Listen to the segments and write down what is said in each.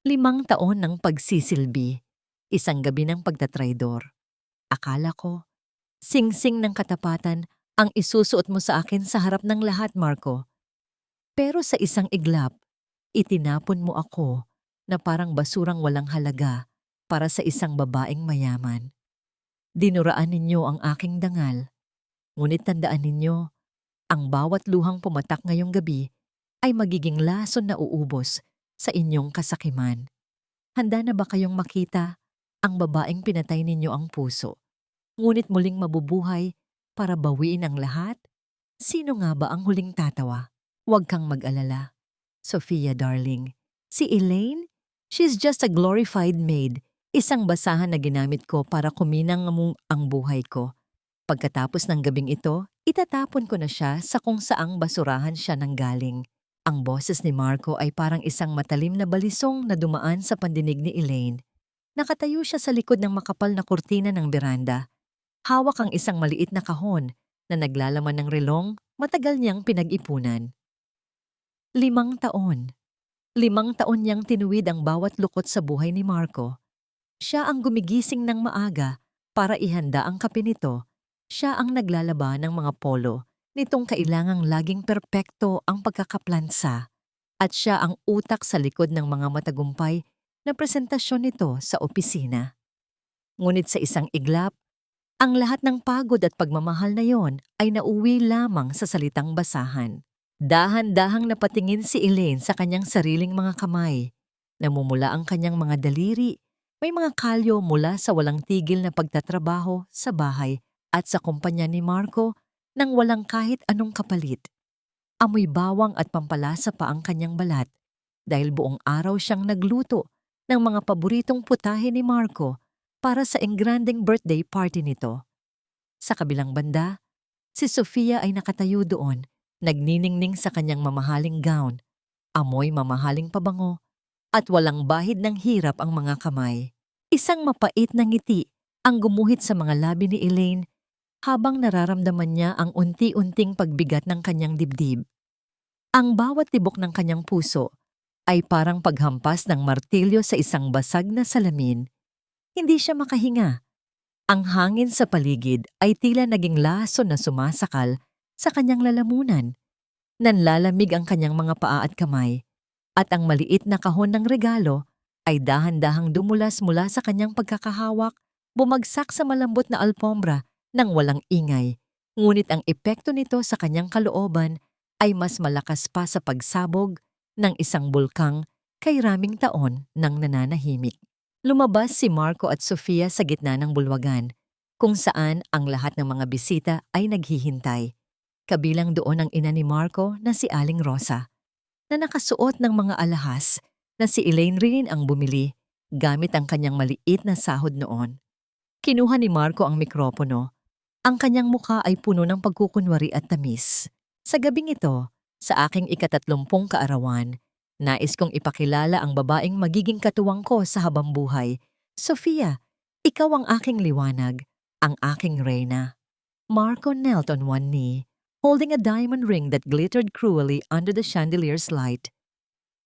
5 taon ng pagsisilbi, isang gabi ng pagtatraydor. Akala ko, singsing ng katapatan ang isusuot mo sa akin sa harap ng lahat, Marco. Pero sa isang iglap, itinapon mo ako na parang basurang walang halaga para sa isang babaeng mayaman. Dinuraan ninyo ang aking dangal, ngunit tandaan ninyo, ang bawat luhang pumatak ngayong gabi ay magiging lason na uubos sa inyong kasakiman. Handa na ba kayong makita ang babaeng pinatay ninyo ang puso, ngunit muling mabubuhay para bawiin ang lahat? Sino nga ba ang huling tatawa? Huwag kang mag-alala. Sophia darling, si Elaine? She's just a glorified maid, isang basahan na ginamit ko para kuminang mo ang buhay ko. Pagkatapos ng gabing ito, itatapon ko na siya sa kung saang basurahan siya nanggaling. Ang boses ni Marco ay parang isang matalim na balisong na dumaan sa pandinig ni Elaine. Nakatayo siya sa likod ng makapal na kurtina ng beranda. Hawak ang isang maliit na kahon na naglalaman ng relong matagal niyang pinag-ipunan. 5 taon. 5 taon niyang tinuwid ang bawat lukot sa buhay ni Marco. Siya ang gumigising ng maaga para ihanda ang kape nito. Siya ang naglalaba ng mga polo nitong kailangang laging perpekto ang pagkakaplansa. At siya ang utak sa likod ng mga matagumpay na presentasyon nito sa opisina. Ngunit sa isang iglap, ang lahat ng pagod at pagmamahal na yon ay nauwi lamang sa salitang basahan. Dahan-dahang napatingin si Elaine sa kanyang sariling mga kamay. Namumula ang kanyang mga daliri. May mga kalyo mula sa walang tigil na pagtatrabaho sa bahay at sa kumpanya ni Marco nang walang kahit anong kapalit. Amoy bawang at pampalasa pa ang kanyang balat dahil buong araw siyang nagluto ng mga paboritong putahe ni Marco para sa engrandeng birthday party nito. Sa kabilang banda, si Sofia ay nakatayo doon, nagniningning sa kanyang mamahaling gown, amoy mamahaling pabango, at walang bahid ng hirap ang mga kamay. Isang mapait na ngiti ang gumuhit sa mga labi ni Elaine habang nararamdaman niya ang unti-unting pagbigat ng kanyang dibdib. Ang bawat tibok ng kanyang puso ay parang paghampas ng martilyo sa isang basag na salamin. Hindi siya makahinga. Ang hangin sa paligid ay tila naging lason na sumasakal sa kanyang lalamunan. Nanlalamig ang kanyang mga paa at kamay, at ang maliit na kahon ng regalo ay dahan-dahang dumulas mula sa kanyang pagkakahawak, bumagsak sa malambot na alpombra nang walang ingay. Ngunit ang epekto nito sa kanyang kalooban ay mas malakas pa sa pagsabog ng isang bulkang kay raming taon ng nananahimik. Lumabas si Marco at Sofia sa gitna ng bulwagan, kung saan ang lahat ng mga bisita ay naghihintay. Kabilang doon ang ina ni Marco na si Aling Rosa, na nakasuot ng mga alahas na si Elaine rin ang bumili gamit ang kanyang maliit na sahod noon. Kinuha ni Marco ang mikropono. Ang kanyang mukha ay puno ng pagkukunwari at tamis. Sa gabing ito, sa aking ika-30 kaarawan, nais kong ipakilala ang babaeng magiging katuwang ko sa habang buhay. Sofia, ikaw ang aking liwanag, ang aking reyna. Marco knelt on one knee, holding a diamond ring that glittered cruelly under the chandelier's light.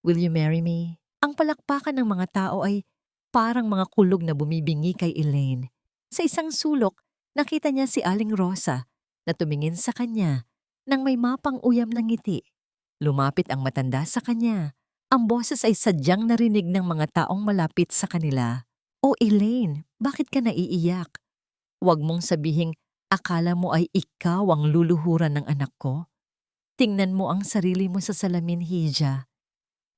Will you marry me? Ang palakpakan ng mga tao ay parang mga kulog na bumibingi kay Elaine. Sa isang sulok, nakita niya si Aling Rosa na tumingin sa kanya nang may mapang-uyam na ngiti. Lumapit ang matanda sa kanya. Ang boses ay sadyang narinig ng mga taong malapit sa kanila. "Oh Elaine, bakit ka naiiyak? Huwag mong sabihing akala mo ay ikaw ang luluhuran ng anak ko. Tingnan mo ang sarili mo sa salamin, Hija.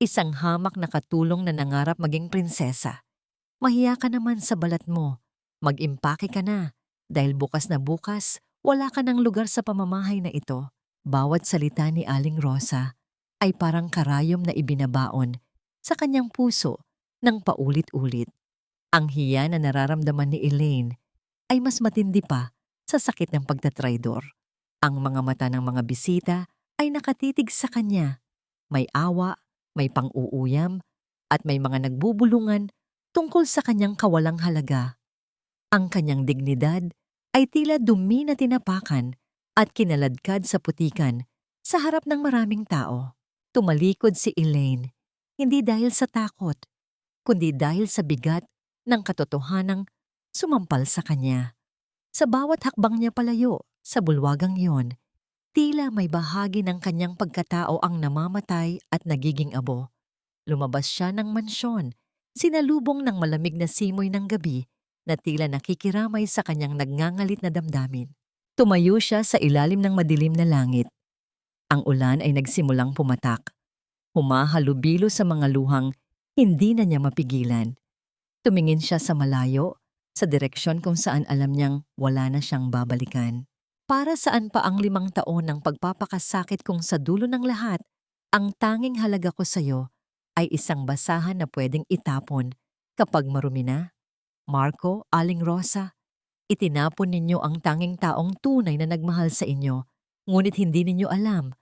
Isang hamak na katulong na nangarap maging prinsesa. Mahiya ka naman sa balat mo. Mag-impake ka na, dahil bukas na bukas, wala ka ng lugar sa pamamahay na ito." Bawat salita ni Aling Rosa ay parang karayom na ibinabaon sa kanyang puso ng paulit-ulit. Ang hiya na nararamdaman ni Elaine ay mas matindi pa sa sakit ng pagtatraydor. Ang mga mata ng mga bisita ay nakatitig sa kanya. May awa, may pang-uuyam, at may mga nagbubulungan tungkol sa kanyang kawalang halaga. Ang kanyang dignidad ay tila dumi na tinapakan at kinaladkad sa putikan sa harap ng maraming tao. Tumalikod si Elaine, hindi dahil sa takot, kundi dahil sa bigat ng katotohanang sumampal sa kanya. Sa bawat hakbang niya palayo sa bulwagang iyon, tila may bahagi ng kanyang pagkatao ang namamatay at nagiging abo. Lumabas siya ng mansyon, sinalubong ng malamig na simoy ng gabi na tila nakikiramay sa kanyang nagngangalit na damdamin. Tumayo siya sa ilalim ng madilim na langit. Ang ulan ay nagsimulang pumatak. Humahalubilo sa mga luhang hindi na niya mapigilan. Tumingin siya sa malayo, sa direksyon kung saan alam niyang wala na siyang babalikan. Para saan pa ang 5 taon ng pagpapakasakit kung sa dulo ng lahat, ang tanging halaga ko sa'yo ay isang basahan na pwedeng itapon kapag marumi na? Marco, Aling Rosa, itinapon ninyo ang tanging taong tunay na nagmahal sa inyo, ngunit hindi ninyo alam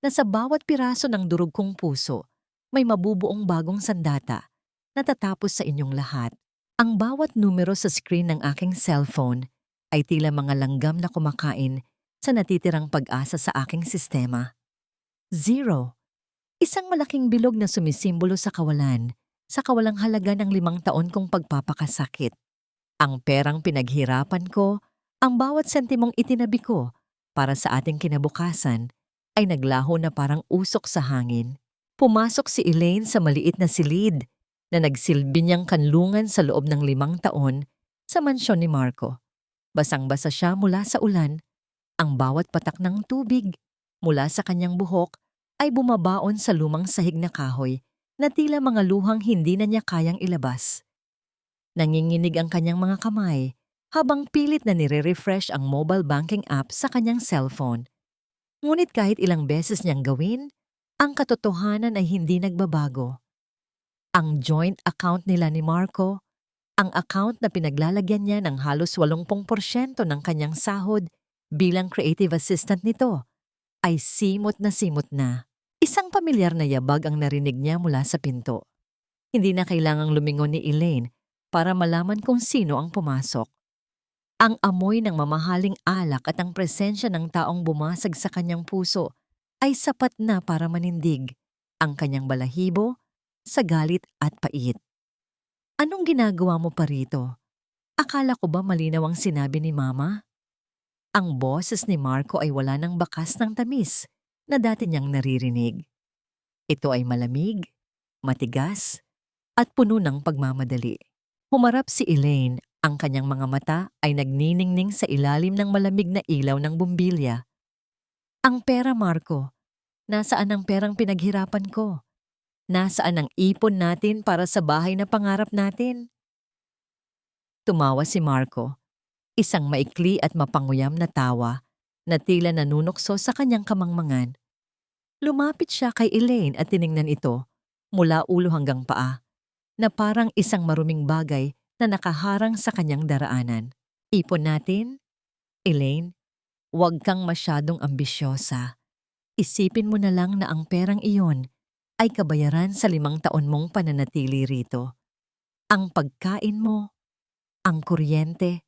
na sa bawat piraso ng durog kong puso, may mabubuong bagong sandata na tatapos sa inyong lahat. Ang bawat numero sa screen ng aking cellphone ay tila mga langgam na kumakain sa natitirang pag-asa sa aking sistema. 0. Isang malaking bilog na sumisimbolo sa kawalan, sa kawalang halaga ng 5 taon kong pagpapakasakit. Ang perang pinaghirapan ko, ang bawat sentimong itinabi ko para sa ating kinabukasan ay naglaho na parang usok sa hangin. Pumasok si Elaine sa maliit na silid na nagsilbi niyang kanlungan sa loob ng 5 taon sa mansyon ni Marco. Basang-basa siya mula sa ulan. Ang bawat patak ng tubig mula sa kanyang buhok ay bumabaon sa lumang sahig na kahoy na tila mga luhang hindi na niya kayang ilabas. Nanginginig ang kanyang mga kamay habang pilit na nire-refresh ang mobile banking app sa kanyang cellphone. Ngunit kahit ilang beses niyang gawin, ang katotohanan ay hindi nagbabago. Ang joint account nila ni Marco, ang account na pinaglalagyan niya ng halos 80% ng kanyang sahod bilang creative assistant nito, ay simot na simot na. Isang pamilyar na yabag ang narinig niya mula sa pinto. Hindi na kailangang lumingon ni Elaine para malaman kung sino ang pumasok. Ang amoy ng mamahaling alak at ang presensya ng taong bumasag sa kanyang puso ay sapat na para manindig ang kanyang balahibo sa galit at pait. Anong ginagawa mo pa rito? Akala ko ba malinaw ang sinabi ni Mama? Ang boses ni Marco ay wala ng bakas ng tamis na dati niyang naririnig. Ito ay malamig, matigas, at puno ng pagmamadali. Humarap si Elaine, ang kanyang mga mata ay nagniningning sa ilalim ng malamig na ilaw ng bumbilya. Ang pera, Marco. Nasaan ang perang pinaghirapan ko? Nasaan ang ipon natin para sa bahay na pangarap natin? Tumawa si Marco, isang maikli at mapanguyam na tawa na tila nanunukso sa kanyang kamangmangan. Lumapit siya kay Elaine at tiningnan ito mula ulo hanggang paa, na parang isang maruming bagay na nakaharang sa kanyang daraanan. Ipon natin? Elaine, huwag kang masyadong ambisyosa. Isipin mo na lang na ang perang iyon ay kabayaran sa 5 taon mong pananatili rito. Ang pagkain mo, ang kuryente,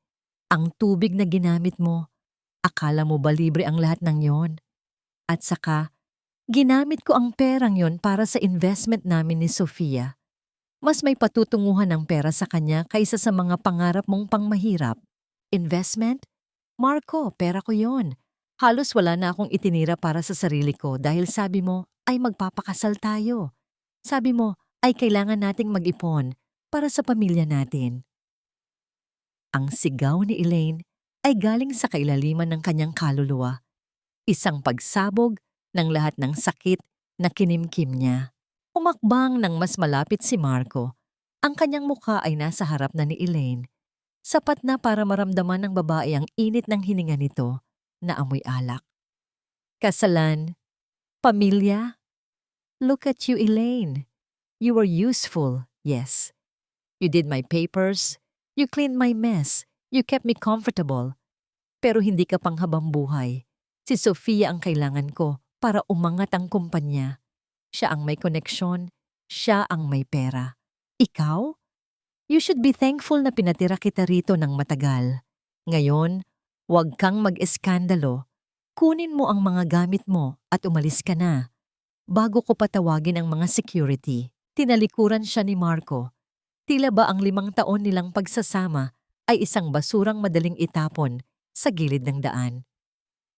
ang tubig na ginamit mo, akala mo ba libre ang lahat ng yon? At saka, ginamit ko ang perang yon para sa investment namin ni Sofia. Mas may patutunguhan ng pera sa kanya kaysa sa mga pangarap mong pangmahirap. Investment? Marco, pera ko yon. Halos wala na akong itinira para sa sarili ko dahil sabi mo ay magpapakasal tayo. Sabi mo ay kailangan nating mag-ipon para sa pamilya natin. Ang sigaw ni Elaine ay galing sa kailaliman ng kanyang kaluluwa. Isang pagsabog ng lahat ng sakit na kinimkim niya. Umakbang ng mas malapit si Marco. Ang kanyang mukha ay nasa harap na ni Elaine. Sapat na para maramdaman ng babae ang init ng hininga nito na amoy alak. Kasalan, pamilya. Look at you, Elaine. You were useful, yes. You did my papers. You cleaned my mess. You kept me comfortable. Pero hindi ka panghabang buhay. Si Sofia ang kailangan ko para umangat ang kumpanya. Siya ang may koneksyon. Siya ang may pera. Ikaw? You should be thankful na pinatira kita rito ng matagal. Ngayon, huwag kang mag-eskandalo. Kunin mo ang mga gamit mo at umalis ka na. Bago ko patawagin ang mga security, tinalikuran siya ni Marco Tila ba ang 5 taon nilang pagsasama ay isang basurang madaling itapon sa gilid ng daan.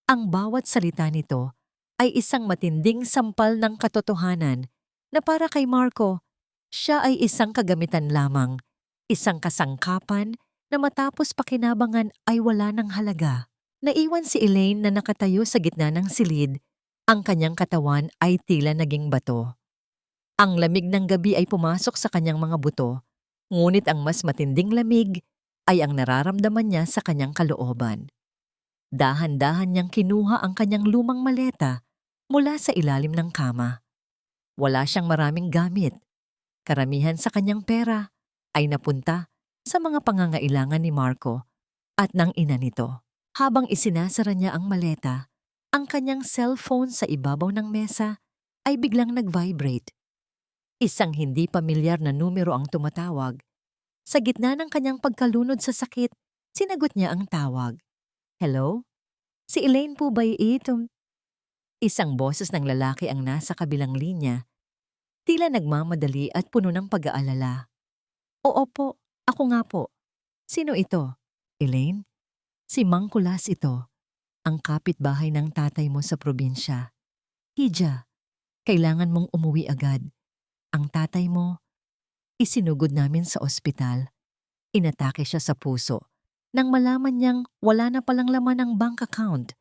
Ang bawat salita nito ay isang matinding sampal ng katotohanan na para kay Marco, siya ay isang kagamitan lamang, isang kasangkapan na matapos pakinabangan ay wala ng halaga. Naiwan si Elaine na nakatayo sa gitna ng silid, ang kanyang katawan ay tila naging bato. Ang lamig ng gabi ay pumasok sa kanyang mga buto, ngunit ang mas matinding lamig ay ang nararamdaman niya sa kanyang kalooban. Dahan-dahan niyang kinuha ang kanyang lumang maleta mula sa ilalim ng kama. Wala siyang maraming gamit. Karamihan sa kanyang pera ay napunta sa mga pangangailangan ni Marco at ng ina nito. Habang isinasara niya ang maleta, ang kanyang cellphone sa ibabaw ng mesa ay biglang nag-vibrate. Isang hindi pamilyar na numero ang tumatawag. Sa gitna ng kanyang pagkalunod sa sakit, sinagot niya ang tawag. Hello? Si Elaine po ba ito? Isang boses ng lalaki ang nasa kabilang linya, tila nagmamadali at puno ng pag-aalala. Oo po, ako nga po. Sino ito? Elaine? Si Mang Kulas ito, ang kapitbahay ng tatay mo sa probinsya. Hija, kailangan mong umuwi agad. Ang tatay mo, isinugod namin sa ospital. Inatake siya sa puso nang malaman niyang wala na palang laman ang bank account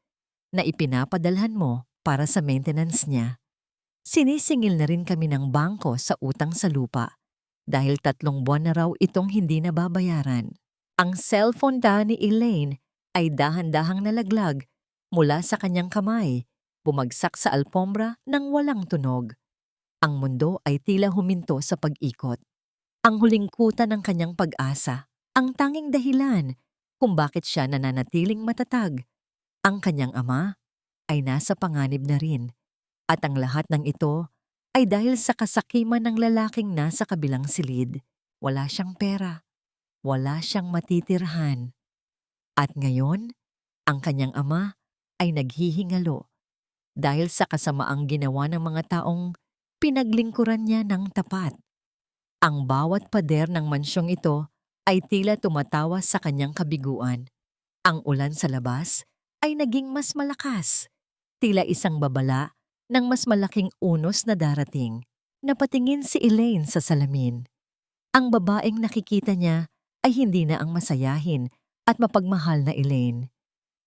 na ipinapadalhan mo para sa maintenance niya. Sinisingil na rin kami ng bangko sa utang sa lupa dahil 3 buwan na raw itong hindi nababayaran. Ang cellphone ni Elaine ay dahan-dahang nalaglag mula sa kanyang kamay, bumagsak sa alpombra nang walang tunog. Ang mundo ay tila huminto sa pag-ikot. Ang huling kuta ng kanyang pag-asa, ang tanging dahilan kung bakit siya nananatiling matatag. Ang kanyang ama ay nasa panganib na rin, at ang lahat ng ito ay dahil sa kasakiman ng lalaking nasa kabilang silid. Wala siyang pera, wala siyang matitirhan. At ngayon, ang kanyang ama ay naghihingalo dahil sa kasamaang ginawa ng mga taong pinaglingkuran niya ng tapat. Ang bawat pader ng mansyong ito ay tila tumatawa sa kanyang kabiguan. Ang ulan sa labas ay naging mas malakas, tila isang babala ng mas malaking unos na darating. Napatingin si Elaine sa salamin. Ang babaeng nakikita niya ay hindi na ang masayahin at mapagmahal na Elaine.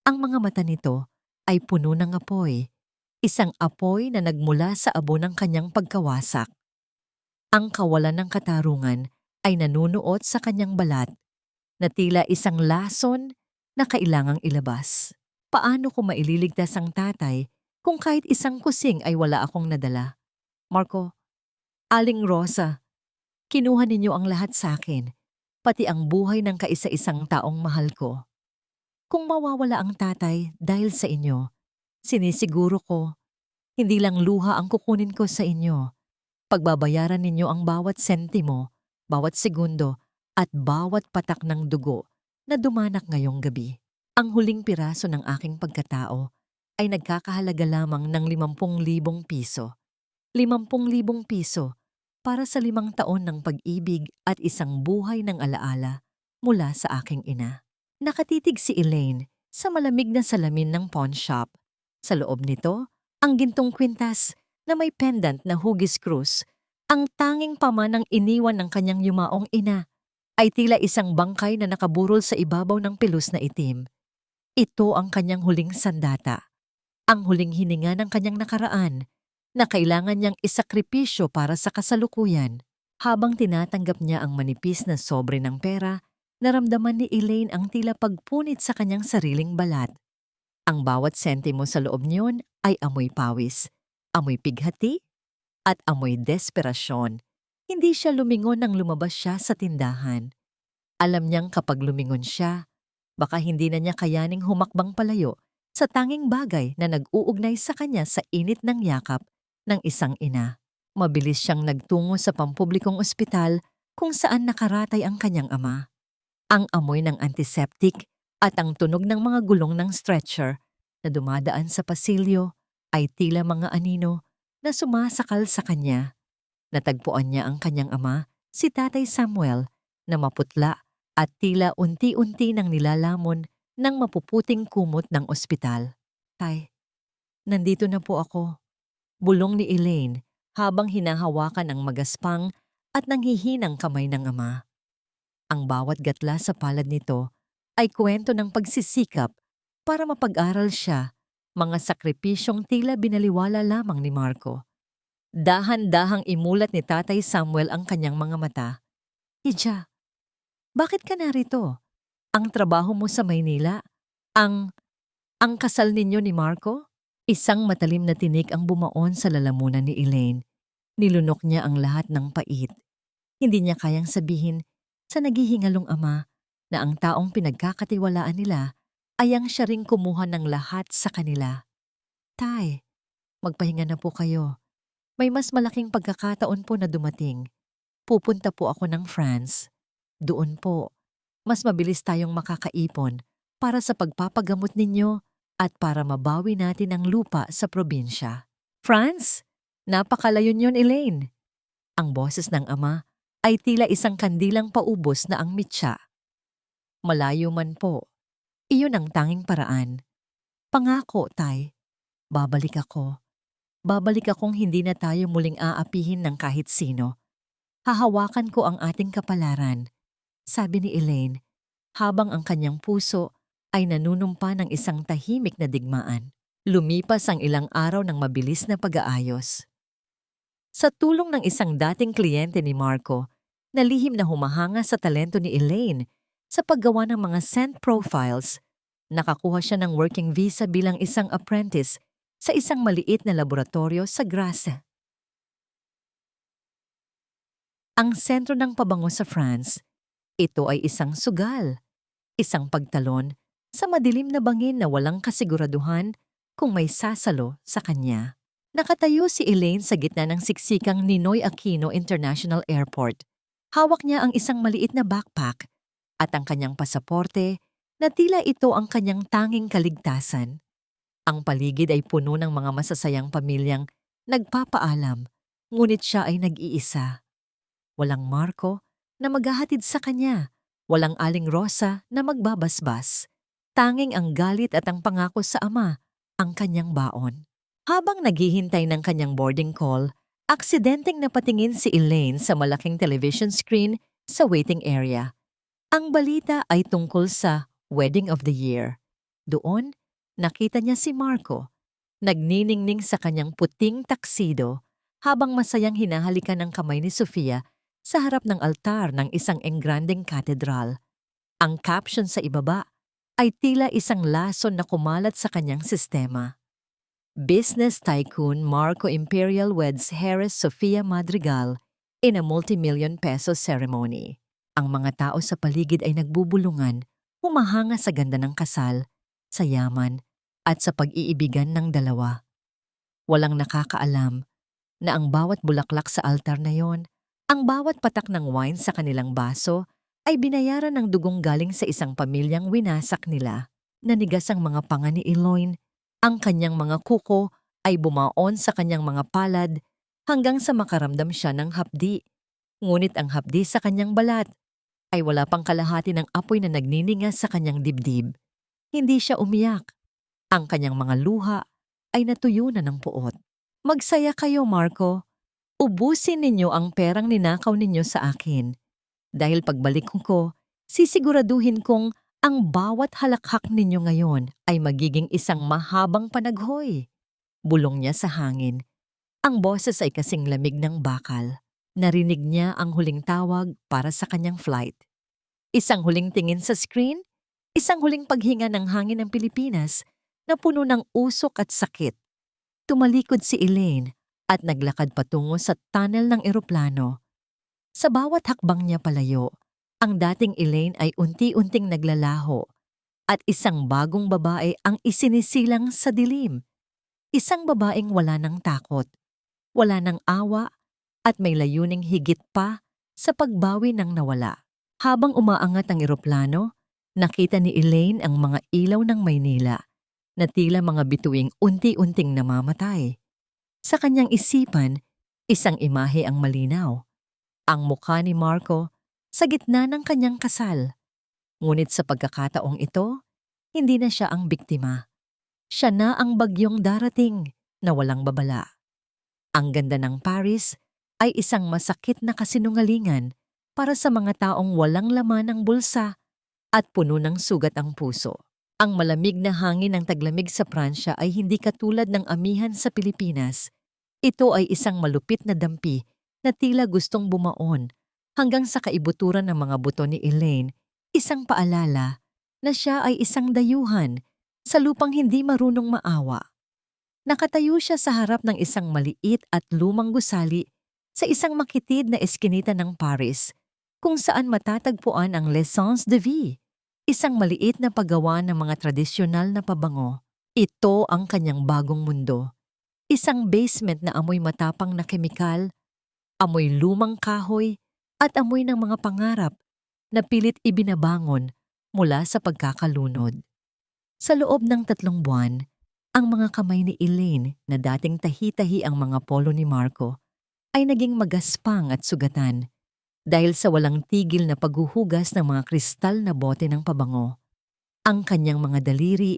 Ang mga mata nito ay puno ng apoy, isang apoy na nagmula sa abo ng kanyang pagkawasak. Ang kawalan ng katarungan ay nanunuot sa kanyang balat, na tila isang lason na kailangang ilabas. Paano ko maililigtas ang tatay kung kahit isang kusing ay wala akong nadala? Marco, Aling Rosa, kinuha ninyo ang lahat sa akin, pati ang buhay ng kaisa-isang taong mahal ko. Kung mawawala ang tatay dahil sa inyo, sinisiguro ko, hindi lang luha ang kukunin ko sa inyo. Pagbabayaran ninyo ang bawat sentimo, bawat segundo, at bawat patak ng dugo na dumanak ngayong gabi. Ang huling piraso ng aking pagkatao ay nagkakahalaga lamang ng 50,000 piso. 50,000 piso para sa 5 taon ng pag-ibig at isang buhay ng alaala mula sa aking ina. Nakatitig si Elaine sa malamig na salamin ng pawn shop. Sa loob nito, ang gintong kwintas na may pendant na hugis krus, ang tanging pamanang iniwan ng kanyang yumaong ina, ay tila isang bangkay na nakaburol sa ibabaw ng pilus na itim. Ito ang kanyang huling sandata, ang huling hininga ng kanyang nakaraan, na kailangan niyang isakripisyo para sa kasalukuyan. Habang tinatanggap niya ang manipis na sobre ng pera, naramdaman ni Elaine ang tila pagpunit sa kanyang sariling balat. Ang bawat sentimo sa loob niyon ay amoy pawis, amoy pighati, at amoy desperasyon. Hindi siya lumingon nang lumabas siya sa tindahan. Alam niyang kapag lumingon siya, baka hindi na niya kayaning humakbang palayo sa tanging bagay na nag-uugnay sa kanya sa init ng yakap ng isang ina. Mabilis siyang nagtungo sa pampublikong ospital kung saan nakaratay ang kanyang ama. Ang amoy ng antiseptic at ang tunog ng mga gulong ng stretcher na dumadaan sa pasilyo ay tila mga anino na sumasakal sa kanya. Natagpuan niya ang kanyang ama Si Tatay Samuel na maputla at tila unti-unti nang nilalamon ng mapuputing kumot ng ospital. Tay, nandito na po ako. Bulong ni Elaine habang hinahawakan ang magaspang at nanghihinang kamay ng ama. Ang bawat gatla sa palad nito ay kwento ng pagsisikap para mapag-aral siya, mga sakripisyong tila binaliwala lamang ni Marco. Dahan-dahang imulat ni Tatay Samuel ang kanyang mga mata. Ija, bakit ka narito? Ang trabaho mo sa Maynila? Ang kasal ninyo ni Marco? Isang matalim na tinik ang bumaon sa lalamunan ni Elaine. Nilunok niya ang lahat ng pait. Hindi niya kayang sabihin sa naghihingalong ama na ang taong pinagkakatiwalaan nila ay ang siya ring kumuha ng lahat sa kanila. Tay, magpahinga na po kayo. May mas malaking pagkakataon po na dumating. Pupunta po ako ng France. Doon po, mas mabilis tayong makakaipon para sa pagpapagamot ninyo at para mabawi natin ang lupa sa probinsya. France? Napakalayo yun, Elaine. Ang boses ng ama ay tila isang kandilang paubos na ang mitya. Malayo man po, iyon ang tanging paraan. Pangako, Tay, babalik ako. Babalik akong hindi na tayo muling aapihin ng kahit sino. Hahawakan ko ang ating kapalaran, sabi ni Elaine, habang ang kanyang puso ay nanunumpa ng isang tahimik na digmaan. Lumipas ang ilang araw ng mabilis na pag-aayos. Sa tulong ng isang dating kliyente ni Marco, na lihim na humahanga sa talento ni Elaine sa paggawa ng mga scent profiles, nakakuha siya ng working visa bilang isang apprentice sa isang maliit na laboratorio sa Grasse. Ang sentro ng pabango sa France, ito ay isang sugal, isang pagtalon sa madilim na bangin na walang kasiguraduhan kung may sasalo sa kanya. Nakatayo si Elaine sa gitna ng siksikang Ninoy Aquino International Airport. Hawak niya ang isang maliit na backpack at ang kanyang pasaporte na tila ito ang kanyang tanging kaligtasan. Ang paligid ay puno ng mga masasayang pamilyang nagpapaalam, ngunit siya ay nag-iisa. Walang Marco na maghahatid sa kanya, walang Aling Rosa na magbabasbas. Tanging ang galit at ang pangako sa ama, ang kanyang baon. Habang naghihintay ng kanyang boarding call, aksidenteng napatingin si Elaine sa malaking television screen sa waiting area. Ang balita ay tungkol sa Wedding of the Year. Doon, nakita niya si Marco, nagniningning sa kanyang puting taksido habang masayang hinahalikan ng kamay ni Sofia sa harap ng altar ng isang engrandeng katedral. Ang caption sa ibaba ay tila isang lason na kumalat sa kanyang sistema. Business tycoon Marco Imperial weds Heiress Sofia Madrigal in a multi-million peso ceremony. Ang mga tao sa paligid ay nagbubulungan, humahanga sa ganda ng kasal, sa yaman, at sa pag-iibigan ng dalawa. Walang nakakaalam na ang bawat bulaklak sa altar na yon, ang bawat patak ng wine sa kanilang baso, ay binayaran ng dugong galing sa isang pamilyang winasak nila. Nanigas ang mga panga ni Elaine, ang kanyang mga kuko ay bumaon sa kanyang mga palad hanggang sa makaramdam siya ng hapdi. Ngunit ang hapdi sa kanyang balat ay wala pang kalahati ng apoy na nagniningas sa kanyang dibdib. Hindi siya umiyak. Ang kanyang mga luha ay natuyo na ng puot. Magsaya kayo, Marco. Ubusin ninyo ang perang ninakaw ninyo sa akin. Dahil pagbalik ko, sisiguraduhin kong ang bawat halakhak ninyo ngayon ay magiging isang mahabang panaghoy. Bulong niya sa hangin. Ang boses ay kasing lamig ng bakal. Narinig niya ang huling tawag para sa kanyang flight. Isang huling tingin sa screen, isang huling paghinga ng hangin ng Pilipinas na puno ng usok at sakit. Tumalikod si Elaine at naglakad patungo sa tunnel ng eroplano. Sa bawat hakbang niya palayo, ang dating Elaine ay unti-unting naglalaho at isang bagong babae ang isinisilang sa dilim. Isang babaeng wala ng takot, wala ng awa at may layuning higit pa sa pagbawi ng nawala. Habang umaangat ang eroplano, nakita ni Elaine ang mga ilaw ng Maynila na tila mga bituing unti-unting namamatay. Sa kanyang isipan, isang imahe ang malinaw. ang mukha ni Marco sa gitna ng kanyang kasal. Ngunit sa pagkakataong ito, hindi na siya ang biktima. Siya na ang bagyong darating na walang babala. Ang ganda ng Paris ay isang masakit na kasinungalingan para sa mga taong walang laman ng bulsa at puno ng sugat ang puso. Ang malamig na hangin ng taglamig sa Pransya ay hindi katulad ng amihan sa Pilipinas. Ito ay isang malupit na dampi na tila gustong bumaon hanggang sa kaibuturan ng mga buto ni Elaine, isang paalala na siya ay isang dayuhan sa lupang hindi marunong maawa. Nakatayo siya sa harap ng isang maliit at lumang gusali sa isang makitid na eskinita ng Paris kung saan matatagpuan ang l'essence de vie, isang maliit na paggawa ng mga tradisyonal na pabango. Ito ang kanyang bagong mundo. Isang basement na amoy matapang na kemikal, amoy lumang kahoy, at amoy ng mga pangarap na pilit ibinabangon mula sa pagkakalunod. Sa loob ng 3 buwan, ang mga kamay ni Elaine na dating tahi-tahi ang mga polo ni Marco ay naging magaspang at sugatan dahil sa walang tigil na paghuhugas ng mga kristal na bote ng pabango. Ang kanyang mga daliri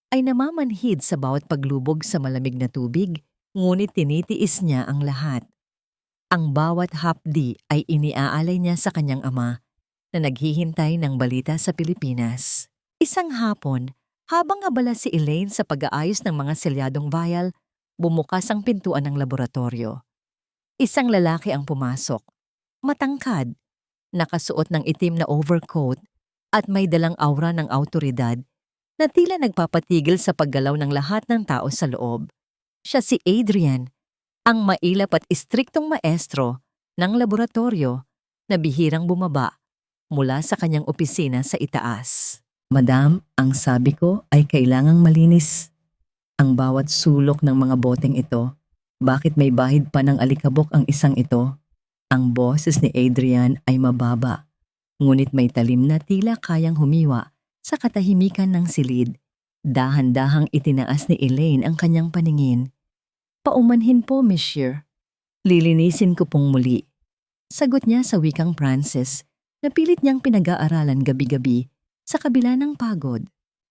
ay namamanhid sa bawat paglubog sa malamig na tubig, ngunit tinitiis niya ang lahat. Ang bawat hapdi ay iniaalay niya sa kanyang ama na naghihintay ng balita sa Pilipinas. Isang hapon, habang abala si Elaine sa pag-aayos ng mga selyadong vial, bumukas ang pintuan ng laboratorio. Isang lalaki ang pumasok. Matangkad, nakasuot ng itim na overcoat at may dalang aura ng awtoridad na tila nagpapatigil sa paggalaw ng lahat ng tao sa loob. Siya si Adrian, ang mailap at istriktong maestro ng laboratorio na bihirang bumaba mula sa kanyang opisina sa itaas. Madam, ang sabi ko ay kailangang malinis ang bawat sulok ng mga boteng ito. Bakit may bahid pa ng alikabok ang isang ito? Ang boses ni Adrian ay mababa, ngunit may talim na tila kayang humiwa sa katahimikan ng silid. Dahan-dahang itinaas ni Elaine ang kanyang paningin. Paumanhin po, Monsieur. Lilinisin ko pong muli. Sagot niya sa wikang Pranses na pilit niyang pinag-aaralan gabi-gabi sa kabila ng pagod.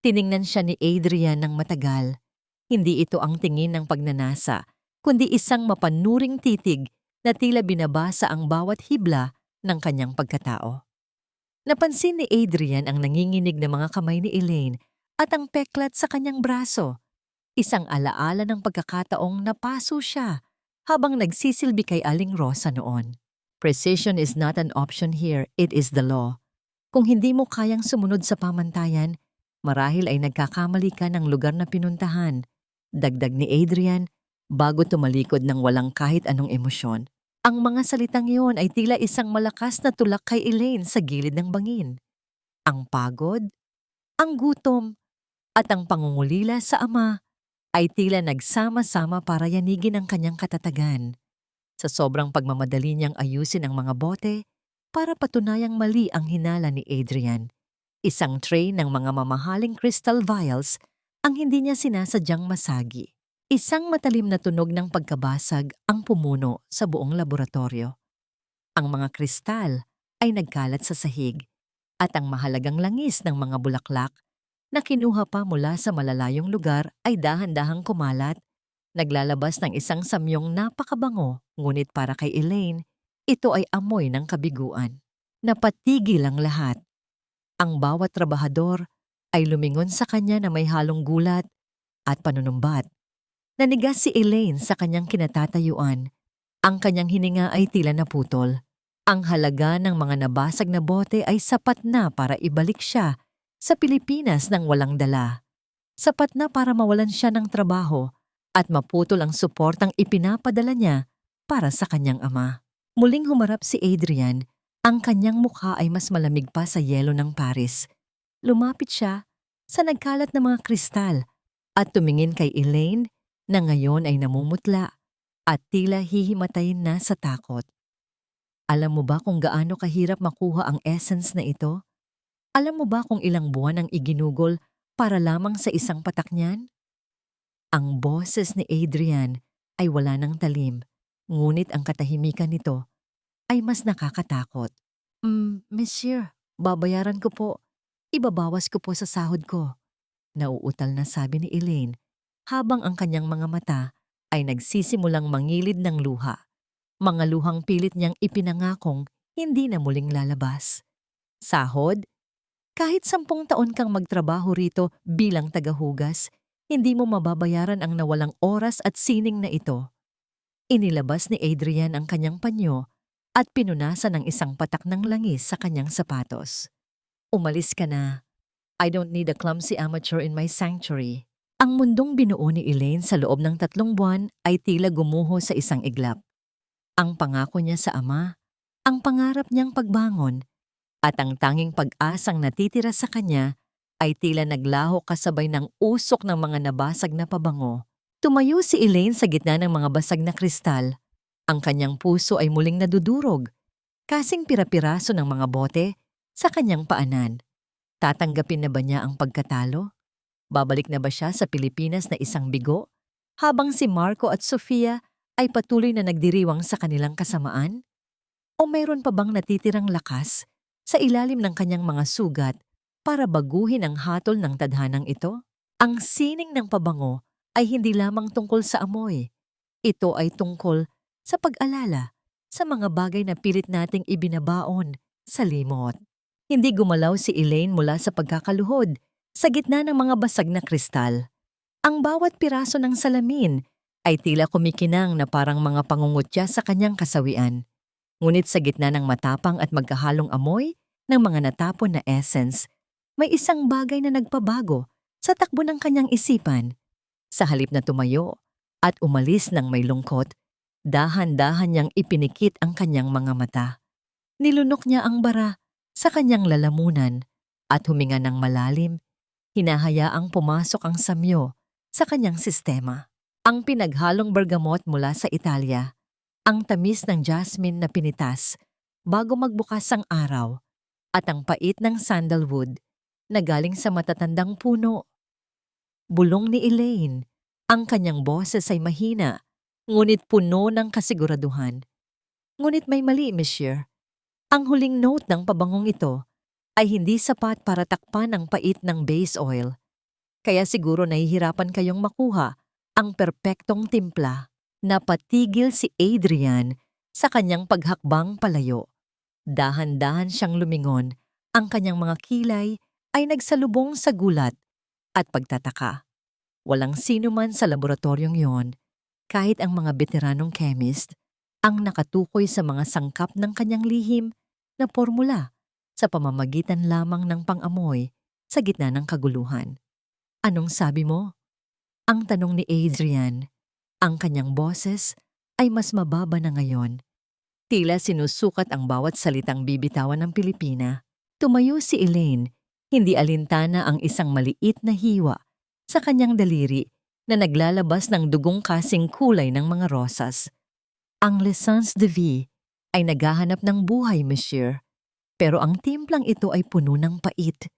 Tiningnan siya ni Adrian ng matagal. Hindi ito ang tingin ng pagnanasa, kundi isang mapanuring titig na tila binabasa ang bawat hibla ng kanyang pagkatao. Napansin ni Adrian ang nanginginig na mga kamay ni Elaine at ang peklat sa kanyang braso. Isang alaala ng pagkakataong napaso siya habang nagsisilbi kay Aling Rosa noon. Precision is not an option here, it is the law. Kung hindi mo kayang sumunod sa pamantayan, marahil ay nagkakamali ka ng lugar na pinuntahan. Dagdag ni Adrian bago tumalikod ng walang kahit anong emosyon. Ang mga salitang iyon ay tila isang malakas na tulak kay Elaine sa gilid ng bangin. Ang pagod, ang gutom, at ang pangungulila sa ama ay tila nagsama-sama para yanigin ang kanyang katatagan. Sa sobrang pagmamadali niyang ayusin ang mga bote para patunayang mali ang hinala ni Adrian. Isang tray ng mga mamahaling crystal vials ang hindi niya sinasadyang masagi. Isang matalim na tunog ng pagkabasag ang pumuno sa buong laboratorio. Ang mga kristal ay nagkalat sa sahig at ang mahalagang langis ng mga bulaklak na kinuha pa mula sa malalayong lugar ay dahan-dahang kumalat, naglalabas ng isang samyong napakabango, ngunit para kay Elaine, ito ay amoy ng kabiguan. Napatigil ang lahat. Ang bawat trabahador ay lumingon sa kanya na may halong gulat at panunumbat. Nanigas si Elaine sa kanyang kinatatayuan. Ang kanyang hininga ay tila naputol. Ang halaga ng mga nabasag na bote ay sapat na para ibalik siya sa Pilipinas nang walang dala. Sapat na para mawalan siya ng trabaho at maputol ang suportang ipinapadala niya para sa kanyang ama. Muling humarap si Adrian. Ang kanyang mukha ay mas malamig pa sa yelo ng Paris. Lumapit siya sa nagkalat na mga kristal at tumingin kay Elaine na ngayon ay namumutla at tila hihimatayin na sa takot. Alam mo ba kung gaano kahirap makuha ang essence na ito? Alam mo ba kung ilang buwan ang iginugol para lamang sa isang patak niyan? Ang boses ni Adrian ay wala ng talim, ngunit ang katahimikan nito ay mas nakakatakot. Monsieur, babayaran ko po. Ibabawas ko po sa sahod ko. Nauutal na sabi ni Elaine habang ang kanyang mga mata ay nagsisimulang mangilid ng luha. Mga luhang pilit niyang ipinangakong hindi na muling lalabas. Sahod? Kahit 10 taon kang magtrabaho rito bilang tagahugas, hindi mo mababayaran ang nawalang oras at sining na ito. Inilabas ni Adrian ang kanyang panyo at pinunasan ng isang patak ng langis sa kanyang sapatos. Umalis ka na. I don't need a clumsy amateur in my sanctuary. Ang mundong binuo ni Elaine sa loob ng 3 buwan ay tila gumuho sa isang iglap. Ang pangako niya sa ama, ang pangarap niyang pagbangon, at ang tanging pag-asang natitira sa kanya ay tila naglaho kasabay ng usok ng mga nabasag na pabango. Tumayo si Elaine sa gitna ng mga basag na kristal. Ang kanyang puso ay muling nadudurog, kasing pira-piraso ng mga bote sa kanyang paanan. Tatanggapin na ba niya ang pagkatalo? Babalik na ba siya sa Pilipinas na isang bigo, habang si Marco at Sofia ay patuloy na nagdiriwang sa kanilang kasamaan? O mayroon pa bang natitirang lakas sa ilalim ng kanyang mga sugat para baguhin ang hatol ng tadhanang ito? Ang sining ng pabango ay hindi lamang tungkol sa amoy. Ito ay tungkol sa pag-alala sa mga bagay na pilit nating ibinabaon sa limot. Hindi gumalaw si Elaine mula sa pagkakaluhod sa gitna ng mga basag na kristal. Ang bawat piraso ng salamin ay tila kumikinang na parang mga pangungutya sa kanyang kasawian. Ngunit sa gitna ng matapang at magkahalong amoy ng mga natapon na essence, may isang bagay na nagpabago sa takbo ng kanyang isipan. Sa halip na tumayo at umalis ng may lungkot, dahan-dahan niyang ipinikit ang kanyang mga mata. Nilunok niya ang bara sa kanyang lalamunan at huminga ng malalim, hinahayaang pumasok ang samyo sa kanyang sistema. Ang pinaghalong bergamot mula sa Italia, ang tamis ng jasmine na pinitas bago magbukas ang araw, at ang pait ng sandalwood na galing sa matatandang puno. Bulong ni Elaine, ang kanyang boses ay mahina, ngunit puno ng kasiguraduhan. Ngunit may mali, Monsieur. Ang huling note ng pabangong ito ay hindi sapat para takpan ang pait ng base oil. Kaya siguro nahihirapan kayong makuha ang perpektong timpla. Napatigil si Adrian sa kanyang paghakbang palayo. Dahan-dahan siyang lumingon, ang kanyang mga kilay ay nagsalubong sa gulat at pagtataka. Walang sino man sa laboratoryong yon, kahit ang mga veteranong chemist, ang nakatukoy sa mga sangkap ng kanyang lihim na formula sa pamamagitan lamang ng pang-amoy sa gitna ng kaguluhan. Anong sabi mo? Ang tanong ni Adrian. Ang kanyang boses ay mas mababa na ngayon. Tila sinusukat ang bawat salitang bibitawan ng Pilipina. Tumayo si Elaine, hindi alintana ang isang maliit na hiwa sa kanyang daliri na naglalabas ng dugong kasing kulay ng mga rosas. Ang l'essence de vie ay naghahanap ng buhay, Monsieur. Pero ang timplang ito ay puno ng pait.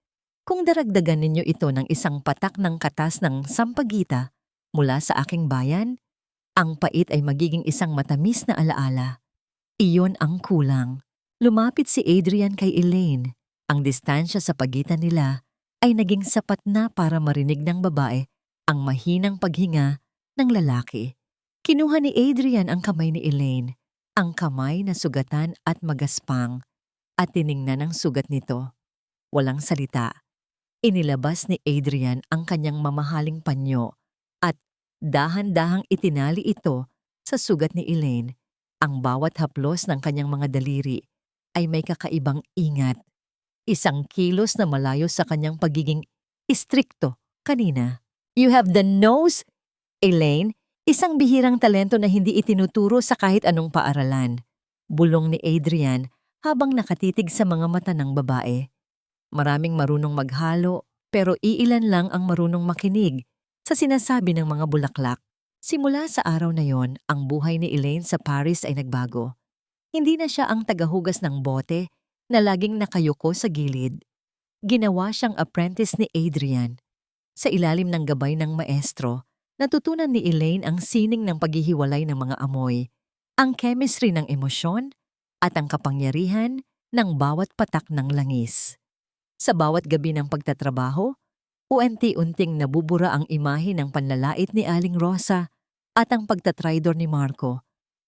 Kung daragdagan ninyo ito ng isang patak ng katas ng sampagita mula sa aking bayan, ang pait ay magiging isang matamis na alaala. Iyon ang kulang. Lumapit si Adrian kay Elaine. Ang distansya sa pagitan nila ay naging sapat na para marinig ng babae ang mahinang paghinga ng lalaki. Kinuha ni Adrian ang kamay ni Elaine, ang kamay na sugatan at magaspang, at tiningnan ang sugat nito. Walang salita. Inilabas ni Adrian ang kanyang mamahaling panyo at dahan-dahang itinali ito sa sugat ni Elaine. Ang bawat haplos ng kanyang mga daliri ay may kakaibang ingat. 1 kilos na malayo sa kanyang pagiging istrikto kanina. You have the nose, Elaine, isang bihirang talento na hindi itinuturo sa kahit anong paaralan. Bulong ni Adrian habang nakatitig sa mga mata ng babae. Maraming marunong maghalo, pero iilan lang ang marunong makinig sa sinasabi ng mga bulaklak. Simula sa araw na yon, ang buhay ni Elaine sa Paris ay nagbago. Hindi na siya ang tagahugas ng bote na laging nakayuko sa gilid. Ginawa siyang apprentice ni Adrian. Sa ilalim ng gabay ng maestro, natutunan ni Elaine ang sining ng paghihiwalay ng mga amoy, ang chemistry ng emosyon, at ang kapangyarihan ng bawat patak ng langis. Sa bawat gabi ng pagtatrabaho, unti-unting nabubura ang imahe ng panlalait ni Aling Rosa at ang pagtatraidor ni Marco,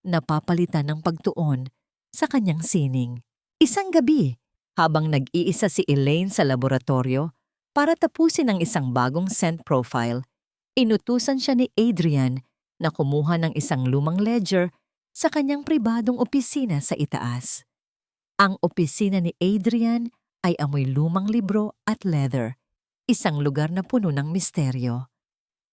napapalitan ng pagtuon sa kanyang sining. Isang gabi, habang nag-iisa si Elaine sa laboratorio para tapusin ang isang bagong scent profile, inutusan siya ni Adrian na kumuha ng isang lumang ledger sa kanyang pribadong opisina sa itaas. Ang opisina ni Adrian ay amoy lumang libro at leather, isang lugar na puno ng misteryo.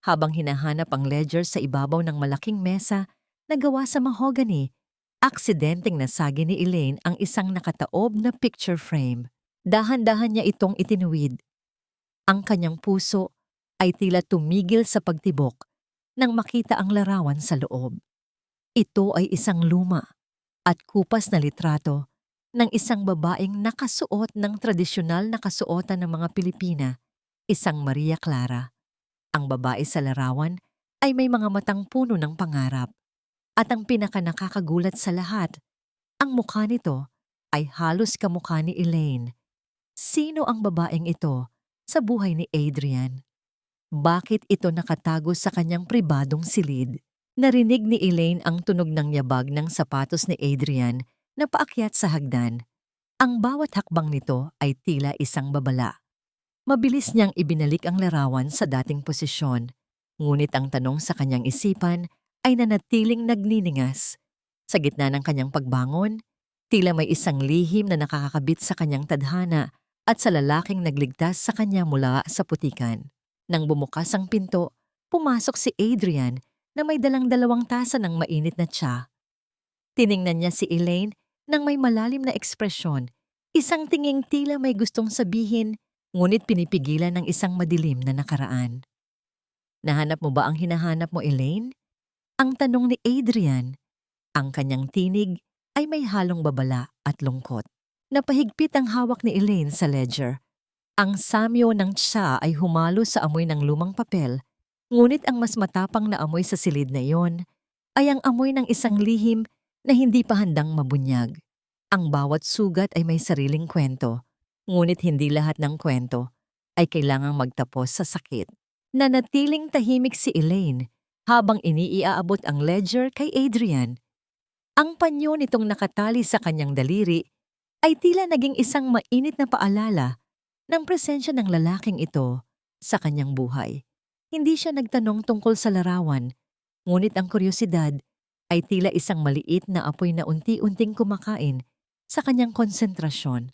Habang hinahanap ang ledger sa ibabaw ng malaking mesa na gawa sa mahogany, aksidenteng nasagi ni Elaine ang isang nakataob na picture frame. Dahan-dahan niya itong itinuwid. Ang kanyang puso ay tila tumigil sa pagtibok nang makita ang larawan sa loob. Ito ay isang luma at kupas na litrato ng isang babaeng nakasuot ng tradisyonal na kasuotan ng mga Pilipina, isang Maria Clara. Ang babae sa larawan ay may mga matang puno ng pangarap. At ang pinakanakakagulat sa lahat, ang mukha nito ay halos kamukha ni Elaine. Sino ang babaeng ito sa buhay ni Adrian? Bakit ito nakatago sa kanyang pribadong silid? Narinig ni Elaine ang tunog ng yabag ng sapatos ni Adrian na paakyat sa hagdan. Ang bawat hakbang nito ay tila isang babala. Mabilis niyang ibinalik ang larawan sa dating posisyon, ngunit ang tanong sa kanyang isipan ay nanatiling nagniningas. Sa gitna ng kanyang pagbangon, tila may isang lihim na nakakakabit sa kanyang tadhana at sa lalaking nagligtas sa kanya mula sa putikan. Nang bumukas ang pinto, pumasok si Adrian na may dalang 2 tasa ng mainit na tsa. Tiningnan niya si Elaine nang may malalim na ekspresyon, isang tinging tila may gustong sabihin, ngunit pinipigilan ng isang madilim na nakaraan. Nahanap mo ba ang hinahanap mo, Elaine? Ang tanong ni Adrian. Ang kanyang tinig ay may halong babala at lungkot. Napahigpit ang hawak ni Elaine sa ledger. Ang samyo ng tsa ay humalo sa amoy ng lumang papel, ngunit ang mas matapang na amoy sa silid na iyon ay ang amoy ng isang lihim na hindi pa handang mabunyag. Ang bawat sugat ay may sariling kwento, ngunit hindi lahat ng kwento ay kailangang magtapos sa sakit. Nanatiling tahimik si Elaine habang iniiaabot ang ledger kay Adrian. Ang panyo nitong nakatali sa kanyang daliri ay tila naging isang mainit na paalala ng presensya ng lalaking ito sa kanyang buhay. Hindi siya nagtanong tungkol sa larawan, ngunit ang kuryosidad ay tila isang maliit na apoy na unti-unting kumakain sa kanyang konsentrasyon.